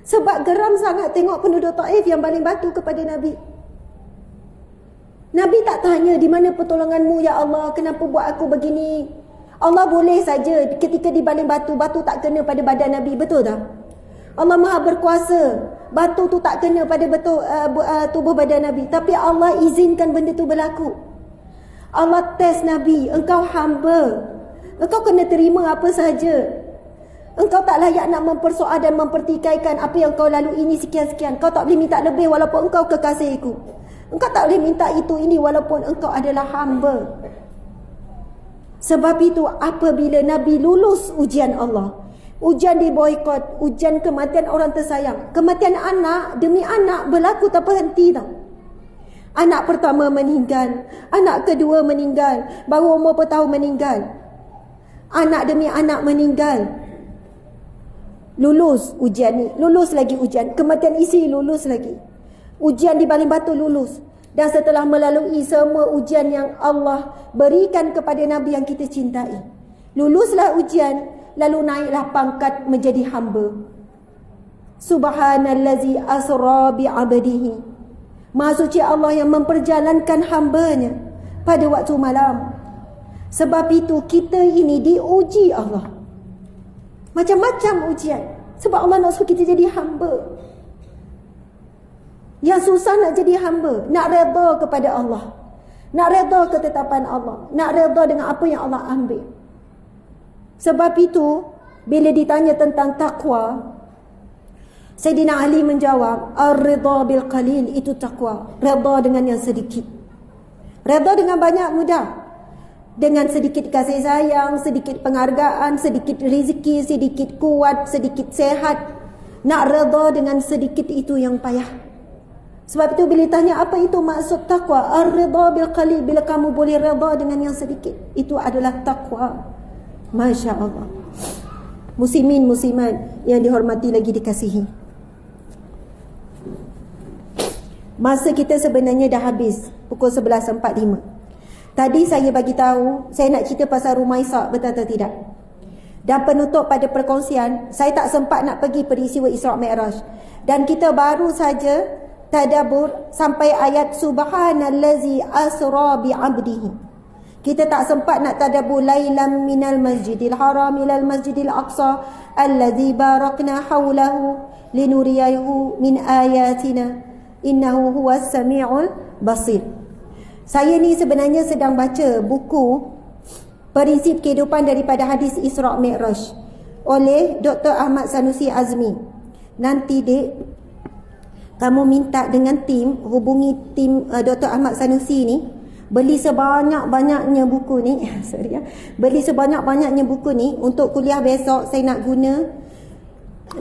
Sebab geram sangat tengok penduduk Taif yang baling batu kepada Nabi. Nabi tak tanya, di mana pertolonganmu ya Allah, kenapa buat aku begini? Allah boleh saja ketika dibaling batu, batu tak kena pada badan Nabi, betul tak? Allah Maha berkuasa, batu tu tak kena pada tubuh badan Nabi. Tapi Allah izinkan benda tu berlaku. Allah test Nabi, engkau hamba, engkau kena terima apa sahaja. Engkau tak layak nak mempersoal dan mempertikaikan apa yang kau lalui ini sekian-sekian. Kau tak boleh minta lebih walaupun engkau kekasihku. Engkau tak boleh minta itu ini walaupun engkau adalah hamba. Sebab itu apabila Nabi lulus ujian Allah, ujian diboikot, ujian kematian orang tersayang, kematian anak demi anak berlaku tak berhenti tau. Anak pertama meninggal, anak kedua meninggal, baru umur bertahun meninggal. Anak demi anak meninggal. Lulus ujian ni, lulus lagi ujian. Kematian isteri, lulus lagi. Ujian di Baling Batu, lulus. Dan setelah melalui semua ujian yang Allah berikan kepada Nabi yang kita cintai, luluslah ujian, lalu naiklah pangkat menjadi hamba. Subhanallazi asra bi'abdihi. Maha suci Allah yang memperjalankan hambanya pada waktu malam. Sebab itu kita ini diuji Allah. Macam-macam ujian. Sebab Allah nak suruh kita jadi hamba. Yang susah nak jadi hamba, nak redha kepada Allah, nak redha ketetapan Allah, nak redha dengan apa yang Allah ambil. Sebab itu bila ditanya tentang takwa, Sayyidina Ali menjawab, ar-ridha bil qalil, itu takwa. Redha dengan yang sedikit. Redha dengan banyak mudah. Dengan sedikit kasih sayang, sedikit penghargaan, sedikit rezeki, sedikit kuat, sedikit sehat. Nak redha dengan sedikit itu yang payah. Sebab itu bila tanya apa itu maksud takwa, ar-ridha bil qalil, bila kamu boleh redha dengan yang sedikit, itu adalah takwa. Masya Allah. Muslimin muslimat yang dihormati lagi dikasihi, masa kita sebenarnya dah habis pukul 11.45. Tadi saya bagi tahu saya nak cerita pasal Rumaisah, betul atau tidak? Dan penutup pada perkongsian, saya tak sempat nak pergi peristiwa Isra' Mi'raj. Dan kita baru saja tadabbur sampai ayat subhanallazi asra bi'abdihi. Kita tak sempat nak tadabbur lailam minal masjidil haram ilal masjidil aqsa allazi barakna hawlahu linuriyahu min ayatina innahu huwas sami'ul basir. Saya ni sebenarnya sedang baca buku Prinsip Kehidupan daripada Hadis Isra' Mi'raj oleh Dr. Ahmad Sanusi Azmi. Nanti dek, kamu minta dengan tim, hubungi tim Dr. Ahmad Sanusi ni, beli sebanyak-banyaknya buku ni. Sorry ya. Beli sebanyak-banyaknya buku ni untuk kuliah besok saya nak guna.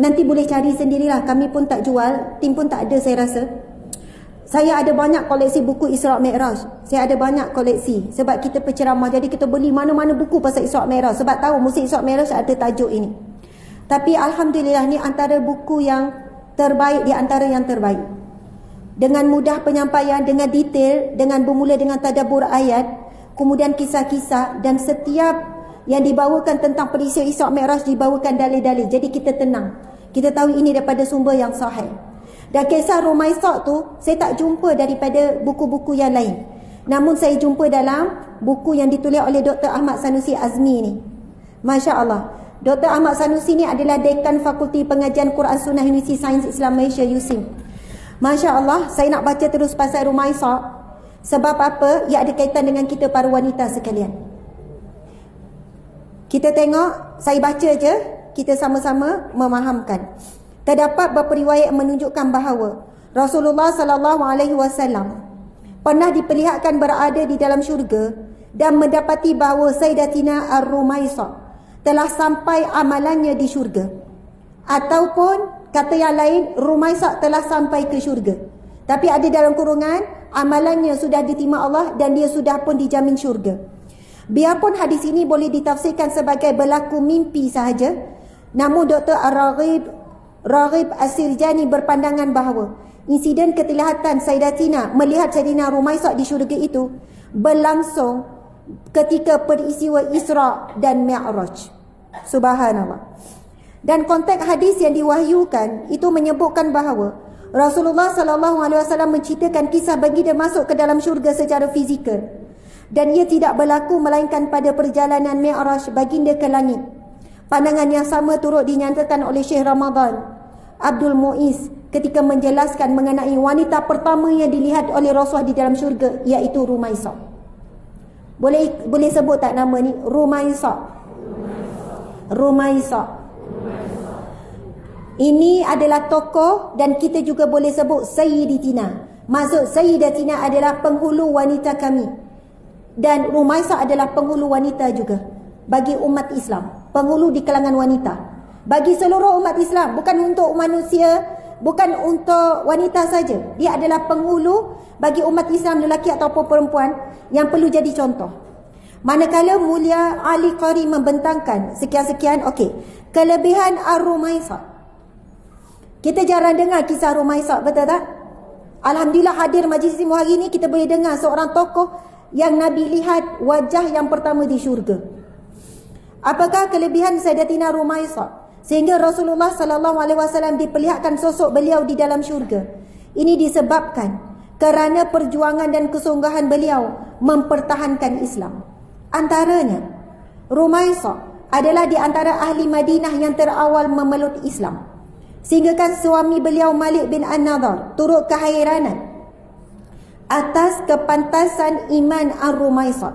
Nanti boleh cari sendirilah, kami pun tak jual, tim pun tak ada saya rasa. Saya ada banyak koleksi buku Isra' Mi'raj. Saya ada banyak koleksi sebab kita penceramah, jadi kita beli mana-mana buku pasal Isra' Mi'raj sebab tahu musim Isra' Mi'raj ada tajuk ini. Tapi alhamdulillah ni antara buku yang terbaik di antara yang terbaik. Dengan mudah penyampaian, dengan detail, dengan bermula dengan tadabbur ayat, kemudian kisah-kisah, dan setiap yang dibawakan tentang peristiwa Isra' Mi'raj dibawakan dalil-dalil. Jadi kita tenang. Kita tahu ini daripada sumber yang sahih. Dan kisah Rumaisah tu saya tak jumpa daripada buku-buku yang lain. Namun saya jumpa dalam buku yang ditulis oleh Dr. Ahmad Sanusi Azmi ni. Masya Allah. Dr. Ahmad Sanusi ni adalah Dekan Fakulti Pengajian Quran Sunnah Universiti Sains Islam Malaysia USIM. Masya Allah, saya nak baca terus pasal Rumaisah. Sebab apa? Ia ada kaitan dengan kita para wanita sekalian. Kita tengok, saya baca je, kita sama-sama memahamkan. Terdapat beberapa riwayat yang menunjukkan bahawa Rasulullah SAW pernah diperlihatkan berada di dalam syurga dan mendapati bahawa Sayyidatina Ar-Rumaisah telah sampai amalannya di syurga. Ataupun kata yang lain, Rumaisah telah sampai ke syurga. Tapi ada dalam kurungan, amalannya sudah diterima Allah dan dia sudah pun dijamin syurga. Biarpun hadis ini boleh ditafsirkan sebagai berlaku mimpi sahaja, namun Dr. Raghib As-Sirjani berpandangan bahawa insiden keterlihatan Sayyidatina melihat Sayyidina Rumaisah di syurga itu berlangsung ketika peristiwa Isra' dan Mi'raj. Subhanallah. Dan konteks hadis yang diwahyukan itu menyebutkan bahawa Rasulullah SAW menceritakan kisah baginda masuk ke dalam syurga secara fizikal, dan ia tidak berlaku melainkan pada perjalanan Mi'raj baginda ke langit. Pandangan yang sama turut dinyatakan oleh Syekh Ramadan Abdul Muiz ketika menjelaskan mengenai wanita pertama yang dilihat oleh Rasulullah di dalam syurga, iaitu Rumaisah. Boleh sebut tak nama ni? Rumaisah. Ini adalah tokoh, dan kita juga boleh sebut Sayyidatina. Maksud Sayyidatina adalah penghulu wanita kami, dan Rumaisah adalah penghulu wanita juga bagi umat Islam. Penghulu di kalangan wanita bagi seluruh umat Islam, bukan untuk manusia bukan untuk wanita saja. Dia adalah penghulu bagi umat Islam lelaki ataupun perempuan yang perlu jadi contoh. Manakala Mulia Ali Qari membentangkan sekian-sekian, okey, kelebihan Ar-Rumaisah. Kita jarang dengar kisah Rumaisah, betul tak? Alhamdulillah hadir majlis ilmu hari ini, kita boleh dengar seorang tokoh yang Nabi lihat wajah yang pertama di syurga. Apakah kelebihan Sayyidatina Rumaisah sehingga Rasulullah SAW diperlihatkan sosok beliau di dalam syurga? Ini disebabkan kerana perjuangan dan kesungguhan beliau mempertahankan Islam. Antaranya, Rumaisah adalah di antara ahli Madinah yang terawal memeluk Islam. Sehingga kan suami beliau Malik bin An-Nadhr turut keheranan atas kepantasan iman Ar-Rumaisah.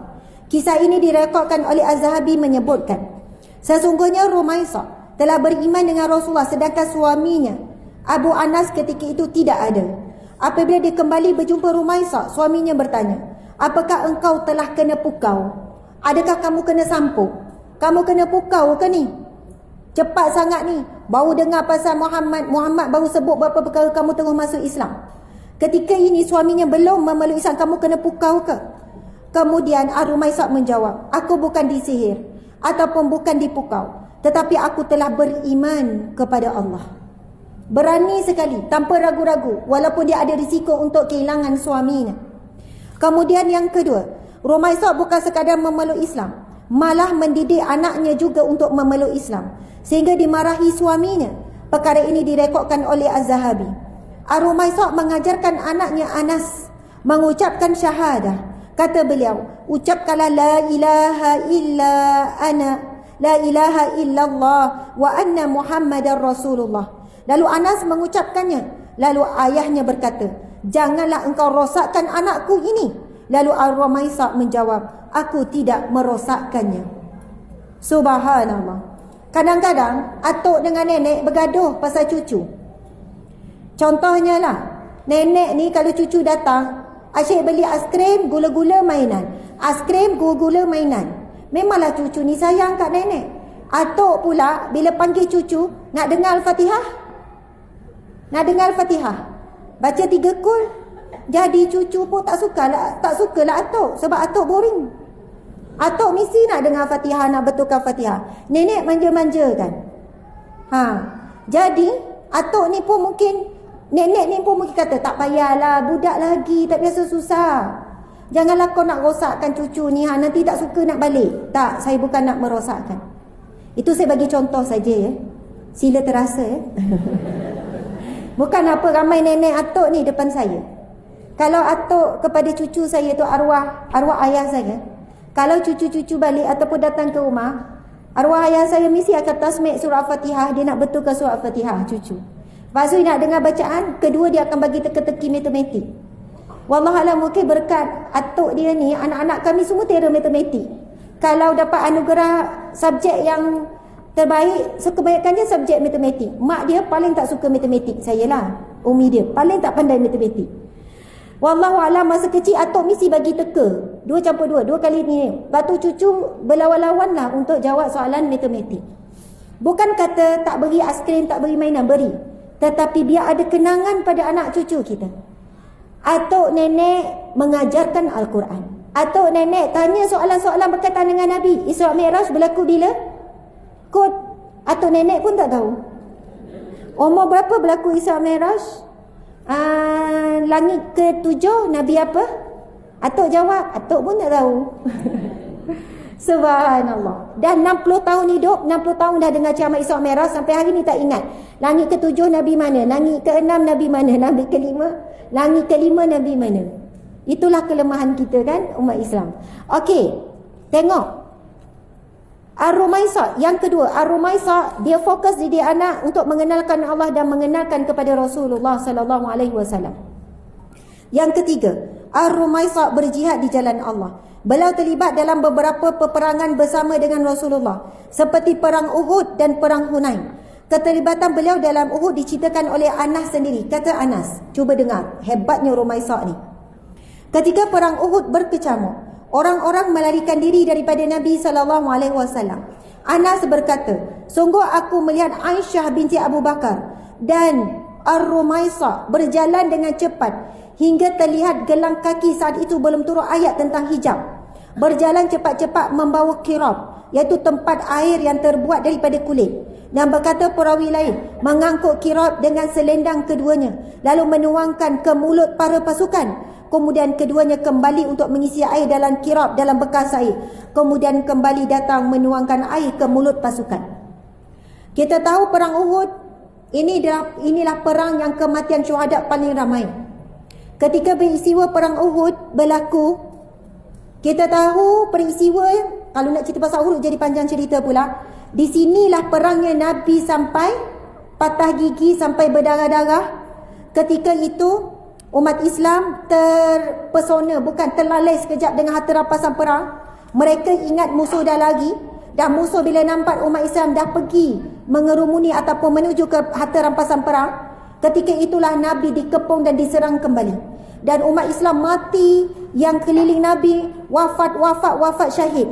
Kisah ini direkodkan oleh Az-Zahabi menyebutkan, sesungguhnya Rumaisah telah beriman dengan Rasulullah sedangkan suaminya Abu Anas ketika itu tidak ada. Apabila dia kembali berjumpa Rumaisah, suaminya bertanya, apakah engkau telah kena pukau? Adakah kamu kena sampuk? Kamu kena pukau ke ni? Cepat sangat ni, baru dengar pasal Muhammad baru sebut berapa perkara kamu tengah masuk Islam. Ketika ini suaminya belum memeluk Islam, kamu kena pukau ke? Kemudian Ar-Rumaisah menjawab, aku bukan disihir ataupun bukan dipukau, tetapi aku telah beriman kepada Allah. Berani sekali, tanpa ragu-ragu, walaupun dia ada risiko untuk kehilangan suaminya. Kemudian yang kedua, Rumaisah bukan sekadar memeluk Islam, malah mendidik anaknya juga untuk memeluk Islam, sehingga dimarahi suaminya. Perkara ini direkodkan oleh Az-Zahabi. Ar-Rumaisah mengajarkan anaknya Anas mengucapkan syahadah. Kata beliau, ucapkanlah la ilaha illa ana, la ilaha illallah wa anna Muhammadar Rasulullah. Lalu Anas mengucapkannya. Lalu ayahnya berkata, janganlah engkau rosakkan anakku ini. Lalu Ar-Rumaisah menjawab, aku tidak merosakkannya. Subhanallah. Kadang-kadang atuk dengan nenek bergaduh pasal cucu. Contohnya lah, nenek ni kalau cucu datang, asyik beli aiskrim, gula-gula mainan. Aiskrim, gula-gula mainan. Memanglah cucu ni sayang kat nenek. Atuk pula bila panggil cucu, nak dengar Al-Fatihah. Nak dengar Al-Fatihah. Baca 3 kul. Jadi cucu pun tak sukalah atuk. Sebab atuk boring. Atuk mesti nak dengar Fatihah, nak betulkan Fatihah. Nenek manja-manjakan. Jadi atuk ni pun mungkin, nenek ni pun mungkin kata, tak payahlah, budak lagi, tak biasa susah. Janganlah kau nak rosakkan cucu ni, nanti tak suka nak balik. Tak, saya bukan nak merosakkan. Itu saya bagi contoh saja ya. Sila terasa ya. Bukan apa ramai nenek atuk ni depan saya. Kalau atuk kepada cucu saya tu arwah ayah saya, kalau cucu-cucu balik ataupun datang ke rumah, arwah ayah saya mesti akan tasmik surah Al-Fatihah. Dia nak betulkan surah Al-Fatihah cucu. Lepas tu nak dengar bacaan, kedua dia akan bagi teka-teki matematik. Wallahualam, mungkin berkat atuk dia ni, anak-anak kami semua terer matematik. Kalau dapat anugerah subjek yang terbaik, kebanyakannya subjek matematik. Mak dia paling tak suka matematik, saya lah, umi dia paling tak pandai matematik. Wallahualam, masa kecil atuk mesti bagi teka 2 campur 2 kali ni. Lepas tu cucu berlawan-lawan lah untuk jawab soalan matematik. Bukan kata tak beri aiskrim, tak beri mainan, beri. Tetapi biar ada kenangan pada anak cucu kita. Atuk nenek mengajarkan Al-Quran. Atuk nenek tanya soalan-soalan berkaitan dengan Nabi. Isra Mi'raj berlaku bila? Kod atuk nenek pun tak tahu. Umur berapa berlaku Isra Mi'raj? Langit ke-7 Nabi apa? Atuk jawab, atuk pun tak tahu. Subhanallah. Dah 60 tahun hidup, 60 tahun dah dengar ceramah Isra Mi'raj, sampai hari ni tak ingat. Langit ke-7 Nabi mana? Langit ke-6 Nabi mana? Nabi ke-5? Langit ke-5 Nabi mana? Itulah kelemahan kita kan, umat Islam. Okey, tengok. Ar-Rumaisah, yang kedua, Ar-Rumaisah dia fokus didik anak untuk mengenalkan Allah dan mengenalkan kepada Rasulullah sallallahu alaihi wasallam. Yang ketiga, Ar-Rumaisah berjihad di jalan Allah. Beliau terlibat dalam beberapa peperangan bersama dengan Rasulullah, seperti perang Uhud dan perang Hunain. Keterlibatan beliau dalam Uhud diceritakan oleh Anas sendiri. Kata Anas, cuba dengar hebatnya Rumaisah ni. Ketika perang Uhud berkecamuk, orang-orang melarikan diri daripada Nabi SAW. Anas berkata, sungguh aku melihat Aisyah binti Abu Bakar dan Ar-Rumaisa berjalan dengan cepat hingga terlihat gelang kaki. Saat itu belum turun ayat tentang hijab. Berjalan cepat-cepat membawa kirab, iaitu tempat air yang terbuat daripada kulit. Dan berkata perawi lain, mengangkut kirab dengan selendang keduanya, lalu menuangkan ke mulut para pasukan. Kemudian keduanya kembali untuk mengisi air dalam kirab dalam bekas air. Kemudian kembali datang menuangkan air ke mulut pasukan. Kita tahu perang Uhud, inilah perang yang kematian syuhada paling ramai. Ketika peristiwa perang Uhud berlaku, kita tahu peristiwa, kalau nak cerita pasal Uhud jadi panjang cerita pula. Di sinilah perangnya Nabi sampai patah gigi, sampai berdarah-darah. Ketika itu umat Islam terpesona, bukan terlalai sekejap dengan harta rampasan perang. Mereka ingat musuh dah lari, dan musuh bila nampak umat Islam dah pergi mengerumuni ataupun menuju ke harta rampasan perang, ketika itulah Nabi dikepung dan diserang kembali. Dan umat Islam mati, yang keliling Nabi wafat syahid.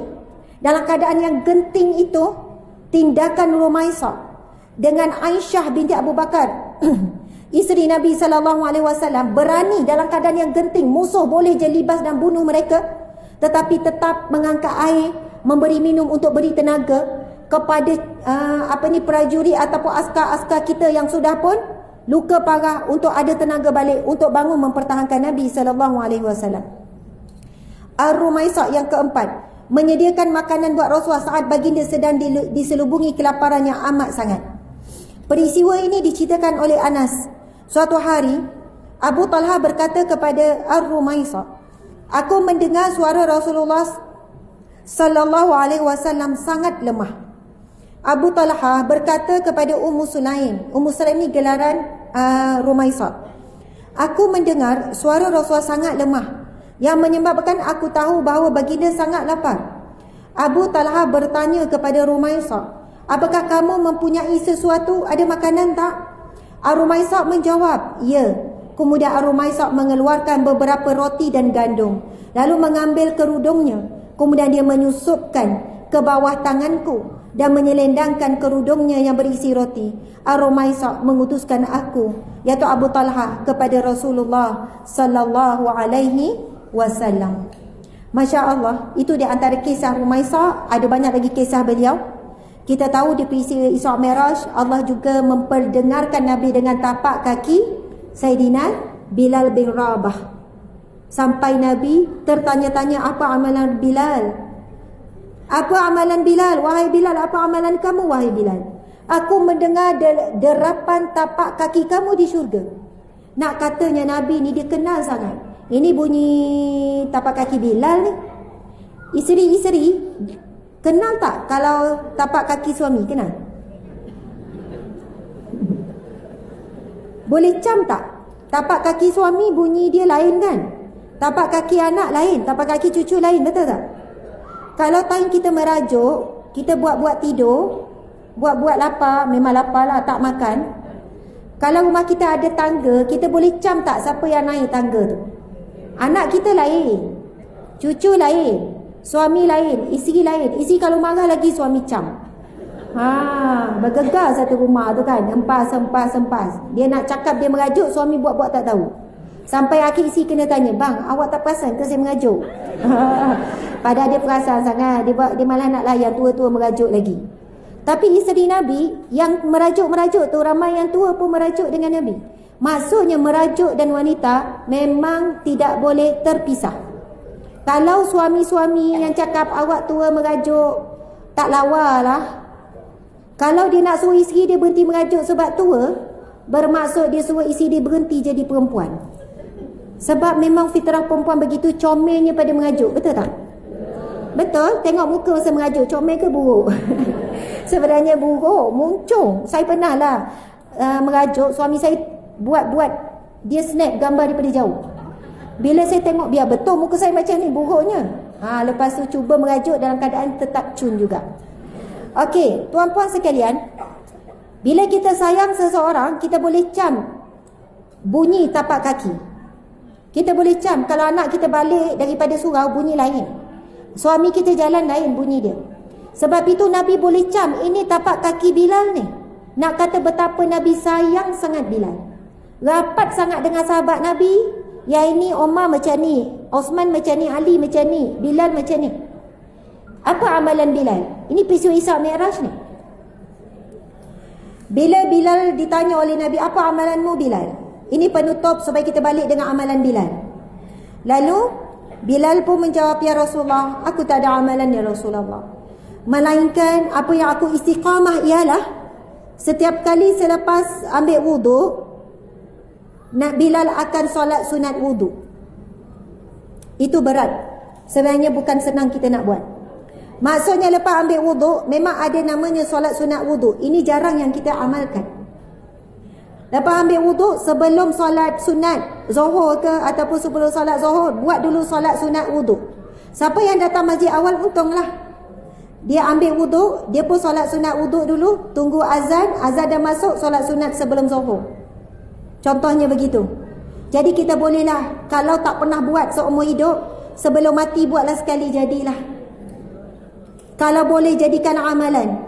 Dalam keadaan yang genting itu, tindakan Rumaisa dengan Aisyah binti Abu Bakar isteri Nabi SAW berani dalam keadaan yang genting. Musuh boleh je libas dan bunuh mereka, tetapi tetap mengangkat air, memberi minum untuk beri tenaga kepada prajurit ataupun askar-askar kita yang sudah pun luka parah, untuk ada tenaga balik untuk bangun mempertahankan Nabi SAW. Ar-Rumaisa yang keempat, menyediakan makanan buat Rasulullah saat baginda sedang diselubungi kelaparan yang amat sangat. Peristiwa ini diceritakan oleh Anas. Suatu hari Abu Talha berkata kepada Ar-Rumaisa, aku mendengar suara Rasulullah sallallahu alaihi wasallam sangat lemah. Abu Talha berkata kepada Ummu Sulaim. Ummu Sulaim ni gelaran Rumaisa. Aku mendengar suara Rasulullah sangat lemah, yang menyebabkan aku tahu bahawa baginda sangat lapar. Abu Talha bertanya kepada Rumaisa, apakah kamu mempunyai sesuatu? Ada makanan tak? Ar-Rumaisa menjawab, ya. Kemudian Ar-Rumaisa mengeluarkan beberapa roti dan gandum, lalu mengambil kerudungnya. Kemudian dia menyusupkan ke bawah tanganku dan menyelendangkan kerudungnya yang berisi roti. Ar-Rumaisa mengutuskan aku, iaitu Abu Talha, kepada Rasulullah sallallahu alaihi wasallam. Masya Allah, itu di antara kisah Rumaisa. Ada banyak lagi kisah beliau. Kita tahu di peristiwa Isra Mi'raj, Allah juga memperdengarkan Nabi dengan tapak kaki Sayyidina Bilal bin Rabah. Sampai Nabi tertanya-tanya, apa amalan Bilal? Apa amalan Bilal? Wahai Bilal, apa amalan kamu wahai Bilal? Aku mendengar derapan tapak kaki kamu di syurga. Nak katanya Nabi ni dia kenal sangat. Ini bunyi tapak kaki Bilal ni. Isteri-isteri kenal tak kalau tapak kaki suami? Kenal? Boleh cam tak? Tapak kaki suami bunyi dia lain kan? Tapak kaki anak lain, tapak kaki cucu lain, betul tak? Kalau time kita merajuk, kita buat-buat tidur, buat-buat lapar, memang lapar lah, tak makan. Kalau rumah kita ada tangga, kita boleh cam tak siapa yang naik tangga tu? Anak kita lain, cucu lain, suami lain, isteri lain. Isteri kalau marah lagi suami cam. Bergegar satu rumah tu kan, empas. Dia nak cakap dia merajuk, suami buat-buat tak tahu. Sampai akhir isteri kena tanya, bang, awak tak perasan ke saya merajuk? Padahal dia perasan sangat. Dia malah nak layan tua-tua merajuk lagi. Tapi isteri Nabi yang merajuk-merajuk tu, ramai yang tua pun merajuk dengan Nabi. Maksudnya merajuk dan wanita memang tidak boleh terpisah. Kalau suami-suami yang cakap awak tua merajuk, tak lawa lah. Kalau dia nak suruh isteri dia berhenti merajuk sebab tua, bermaksud dia suruh isteri dia berhenti jadi perempuan. Sebab memang fitrah perempuan begitu comelnya pada merajuk. Betul tak? Betul? Tengok muka masa merajuk, comel ke buruk? Sebenarnya buruk, muncung. Saya pernah lah merajuk, suami saya buat dia snap gambar daripada jauh. Bila saya tengok biar betul muka saya macam ni, buruknya. Lepas tu cuba merajuk dalam keadaan tetap cun juga. Okey, tuan-puan sekalian, bila kita sayang seseorang, kita boleh cam bunyi tapak kaki. Kita boleh cam. Kalau anak kita balik daripada surau, bunyi lain. Suami kita jalan lain bunyi dia. Sebab itu Nabi boleh cam, ini tapak kaki Bilal ni. Nak kata betapa Nabi sayang sangat Bilal. Rapat sangat dengan sahabat Nabi. Yang ini Omar macam ni, Osman macam ni, Ali macam ni, Bilal macam ni. Apa amalan Bilal? Ini peristiwa Isra Mi'raj ni. Bila Bilal ditanya oleh Nabi, apa amalanmu Bilal? Ini penutup supaya kita balik dengan amalan Bilal. Lalu Bilal pun menjawab, ya Rasulullah, aku tak ada amalan ya Rasulullah. Melainkan apa yang aku istiqamah ialah setiap kali selepas ambil wuduk, Bilal akan solat sunat wuduk. Itu berat. Sebenarnya bukan senang kita nak buat. Maksudnya lepas ambil wuduk, memang ada namanya solat sunat wuduk. Ini jarang yang kita amalkan. Lepas ambil wuduk, sebelum solat sunat Zuhur ke ataupun sebelum solat Zuhur, buat dulu solat sunat wuduk. Siapa yang datang masjid awal, untunglah. Dia ambil wuduk, dia pun solat sunat wuduk dulu, tunggu azan, azan dah masuk, solat sunat sebelum Zuhur. Contohnya begitu. Jadi kita bolehlah, kalau tak pernah buat seumur hidup, sebelum mati buatlah sekali, jadilah. Kalau boleh jadikan amalan.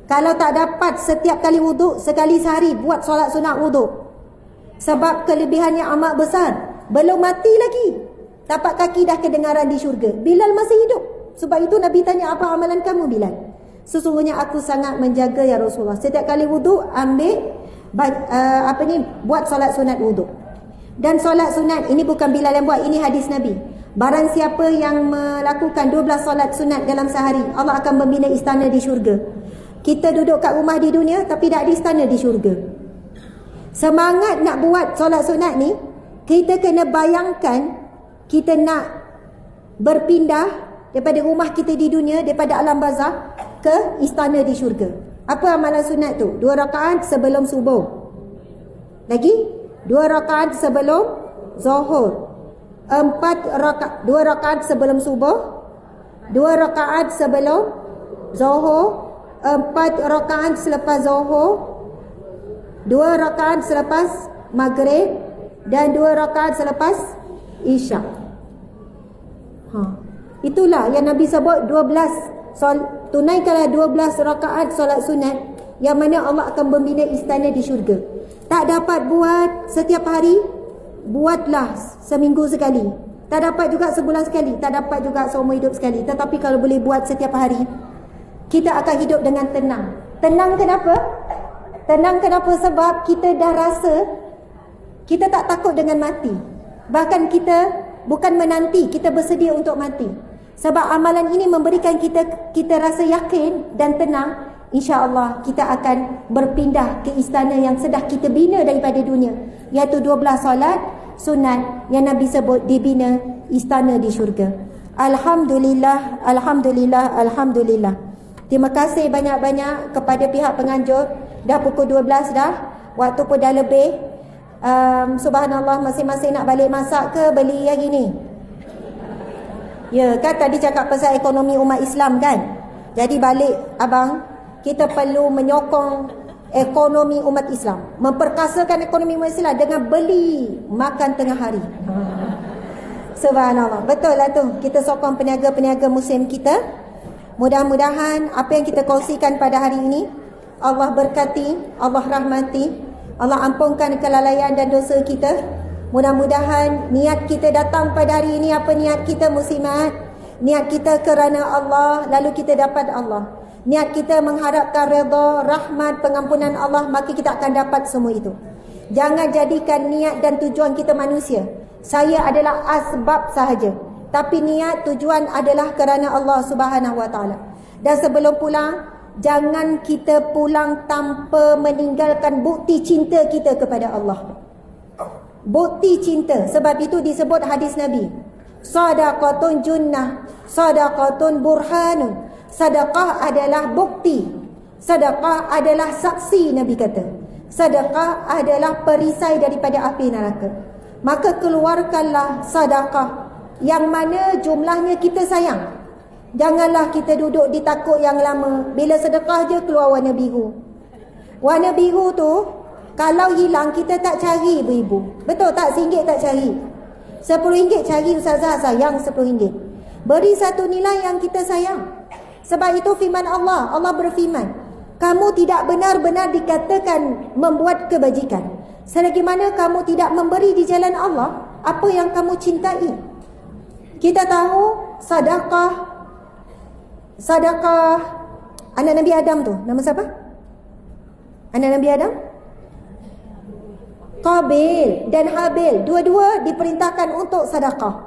Kalau tak dapat setiap kali wuduk, sekali sehari buat solat sunat wuduk. Sebab kelebihannya amat besar. Belum mati lagi, tapak kaki dah kedengaran di syurga. Bilal masih hidup. Sebab itu Nabi tanya, apa amalan kamu Bilal? Sesungguhnya aku sangat menjaga ya Rasulullah. Setiap kali wuduk ambil buat solat sunat wuduk. Dan solat sunat ini bukan Bilal yang buat, ini hadis Nabi. Barang siapa yang melakukan 12 solat sunat dalam sehari, Allah akan membina istana di syurga. Kita duduk kat rumah di dunia tapi tak ada istana di syurga. Semangat nak buat solat sunat ni, kita kena bayangkan kita nak berpindah daripada rumah kita di dunia, daripada alam barzakh ke istana di syurga. Apa amalan sunat tu? 2 rakaat sebelum subuh. Lagi 2 rakaat sebelum Zuhur. 2 rakaat sebelum subuh, 2 rakaat sebelum Zuhur, 4 rakaat selepas Zuhur, 2 rakaat selepas Maghrib, dan 2 rakaat selepas Isyak. Itulah yang Nabi sebut 12. Tunaikanlah 12 rakaat solat sunat, yang mana Allah akan membina istana di syurga. Tak dapat buat setiap hari, buatlah seminggu sekali. Tak dapat juga sebulan sekali, tak dapat juga seumur hidup sekali. Tetapi kalau boleh buat setiap hari, kita akan hidup dengan tenang. Tenang kenapa? Tenang kenapa? Sebab kita dah rasa kita tak takut dengan mati. Bahkan kita bukan menanti, kita bersedia untuk mati. Sebab amalan ini memberikan kita rasa yakin dan tenang. InsyaAllah kita akan berpindah ke istana yang sedang kita bina daripada dunia, iaitu 12 solat sunat yang Nabi sebut dibina istana di syurga. Alhamdulillah, Alhamdulillah, Alhamdulillah. Terima kasih banyak-banyak kepada pihak penganjur. Dah pukul 12 dah, waktu pun dah lebih. Subhanallah, masing-masing nak balik masak ke beli hari ni? Ya kan, tadi cakap pasal ekonomi umat Islam kan. Jadi balik abang, kita perlu menyokong ekonomi umat Islam, memperkasakan ekonomi umat Islam dengan beli makan tengah hari. Subhanallah, betul lah tu. Kita sokong peniaga-peniaga muslim kita. Mudah-mudahan apa yang kita kongsikan pada hari ini, Allah berkati, Allah rahmati, Allah ampunkan kelalaian dan dosa kita. Mudah-mudahan niat kita datang pada hari ini, apa niat kita muslimat? Niat kita kerana Allah, lalu kita dapat Allah. Niat kita mengharapkan redha, rahmat, pengampunan Allah, maka kita akan dapat semua itu. Jangan jadikan niat dan tujuan kita manusia. Saya adalah asbab sahaja, tapi niat tujuan adalah kerana Allah Subhanahu Wa Taala. Dan sebelum pulang, jangan kita pulang tanpa meninggalkan bukti cinta kita kepada Allah. Bukti cinta. Sebab itu disebut hadis Nabi, sadaqatun junnah, sadaqatun burhanun. Sedekah adalah bukti, sedekah adalah saksi. Nabi kata sedekah adalah perisai daripada api neraka. Maka keluarkanlah sedekah yang mana jumlahnya kita sayang. Janganlah kita duduk di takut yang lama. Bila sedekah je keluar warna biru. Warna biru tu kalau hilang kita tak cari, ibu-ibu. Betul tak? RM1 tak cari. RM10 cari, ustazah sayang RM10. Beri satu nilai yang kita sayang. Sebab itu firman Allah, Allah berfirman, kamu tidak benar-benar dikatakan membuat kebajikan Selagi mana kamu tidak memberi di jalan Allah apa yang kamu cintai. Kita tahu sedekah anak Nabi Adam tu, nama siapa? Anak Nabi Adam? Qabil dan Habil, dua-dua diperintahkan untuk sedekah.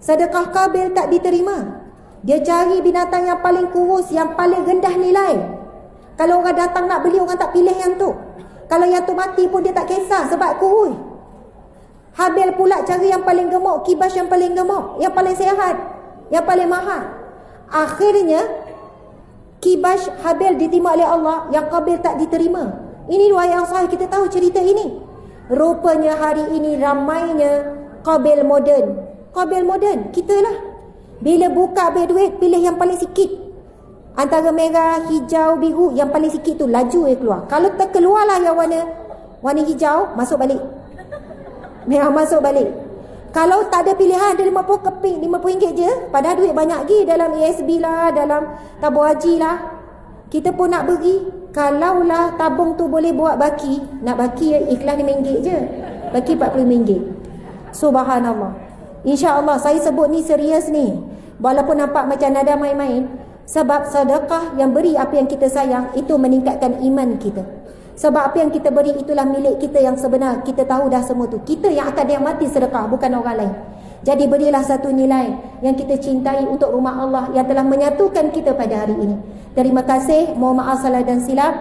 Sedekah Qabil tak diterima. Dia cari binatang yang paling kurus, yang paling rendah nilai. Kalau orang datang nak beli, orang tak pilih yang tu. Kalau yang tu mati pun dia tak kisah sebab kurus. Habil pula cari yang paling gemuk, kibas yang paling gemuk, yang paling sihat, yang paling mahal. Akhirnya kibas Habil diterima oleh Allah, yang Qabil tak diterima. Ini dua yang sahih, kita tahu cerita ini. Rupanya hari ini ramainya Qabil moden. Qabil moden, kita lah. Bila buka ambil duit, pilih yang paling sikit. Antara merah, hijau, biru, yang paling sikit tu laju keluar. Kalau terkeluarlah yang warna hijau, masuk balik. Merah masuk balik. Kalau tak ada pilihan, ada 50 keping, RM50 je. Padahal duit banyak lagi dalam ASB lah, dalam tabung haji lah. Kita pun nak beri. Kalaulah tabung tu boleh buat baki, nak baki ikhlas RM5 je. Baki RM40. Subhanallah. InsyaAllah saya sebut ni serius ni. Walaupun nampak macam nada main-main. Sebab sedekah yang beri apa yang kita sayang, itu meningkatkan iman kita. Sebab apa yang kita beri itulah milik kita yang sebenar. Kita tahu dah semua tu. Kita yang akan nikmati sedekah, bukan orang lain. Jadi berilah satu nilai yang kita cintai untuk rumah Allah yang telah menyatukan kita pada hari ini. Terima kasih. Mohon maaf salah dan silap.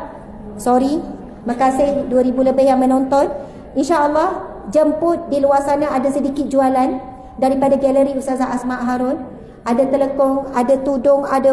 Sorry. Terima kasih 2000 lebih yang menonton. InsyaAllah jemput di luar sana ada sedikit jualan daripada galeri Ustazah Asma Harun. Ada telekong, ada tudung, ada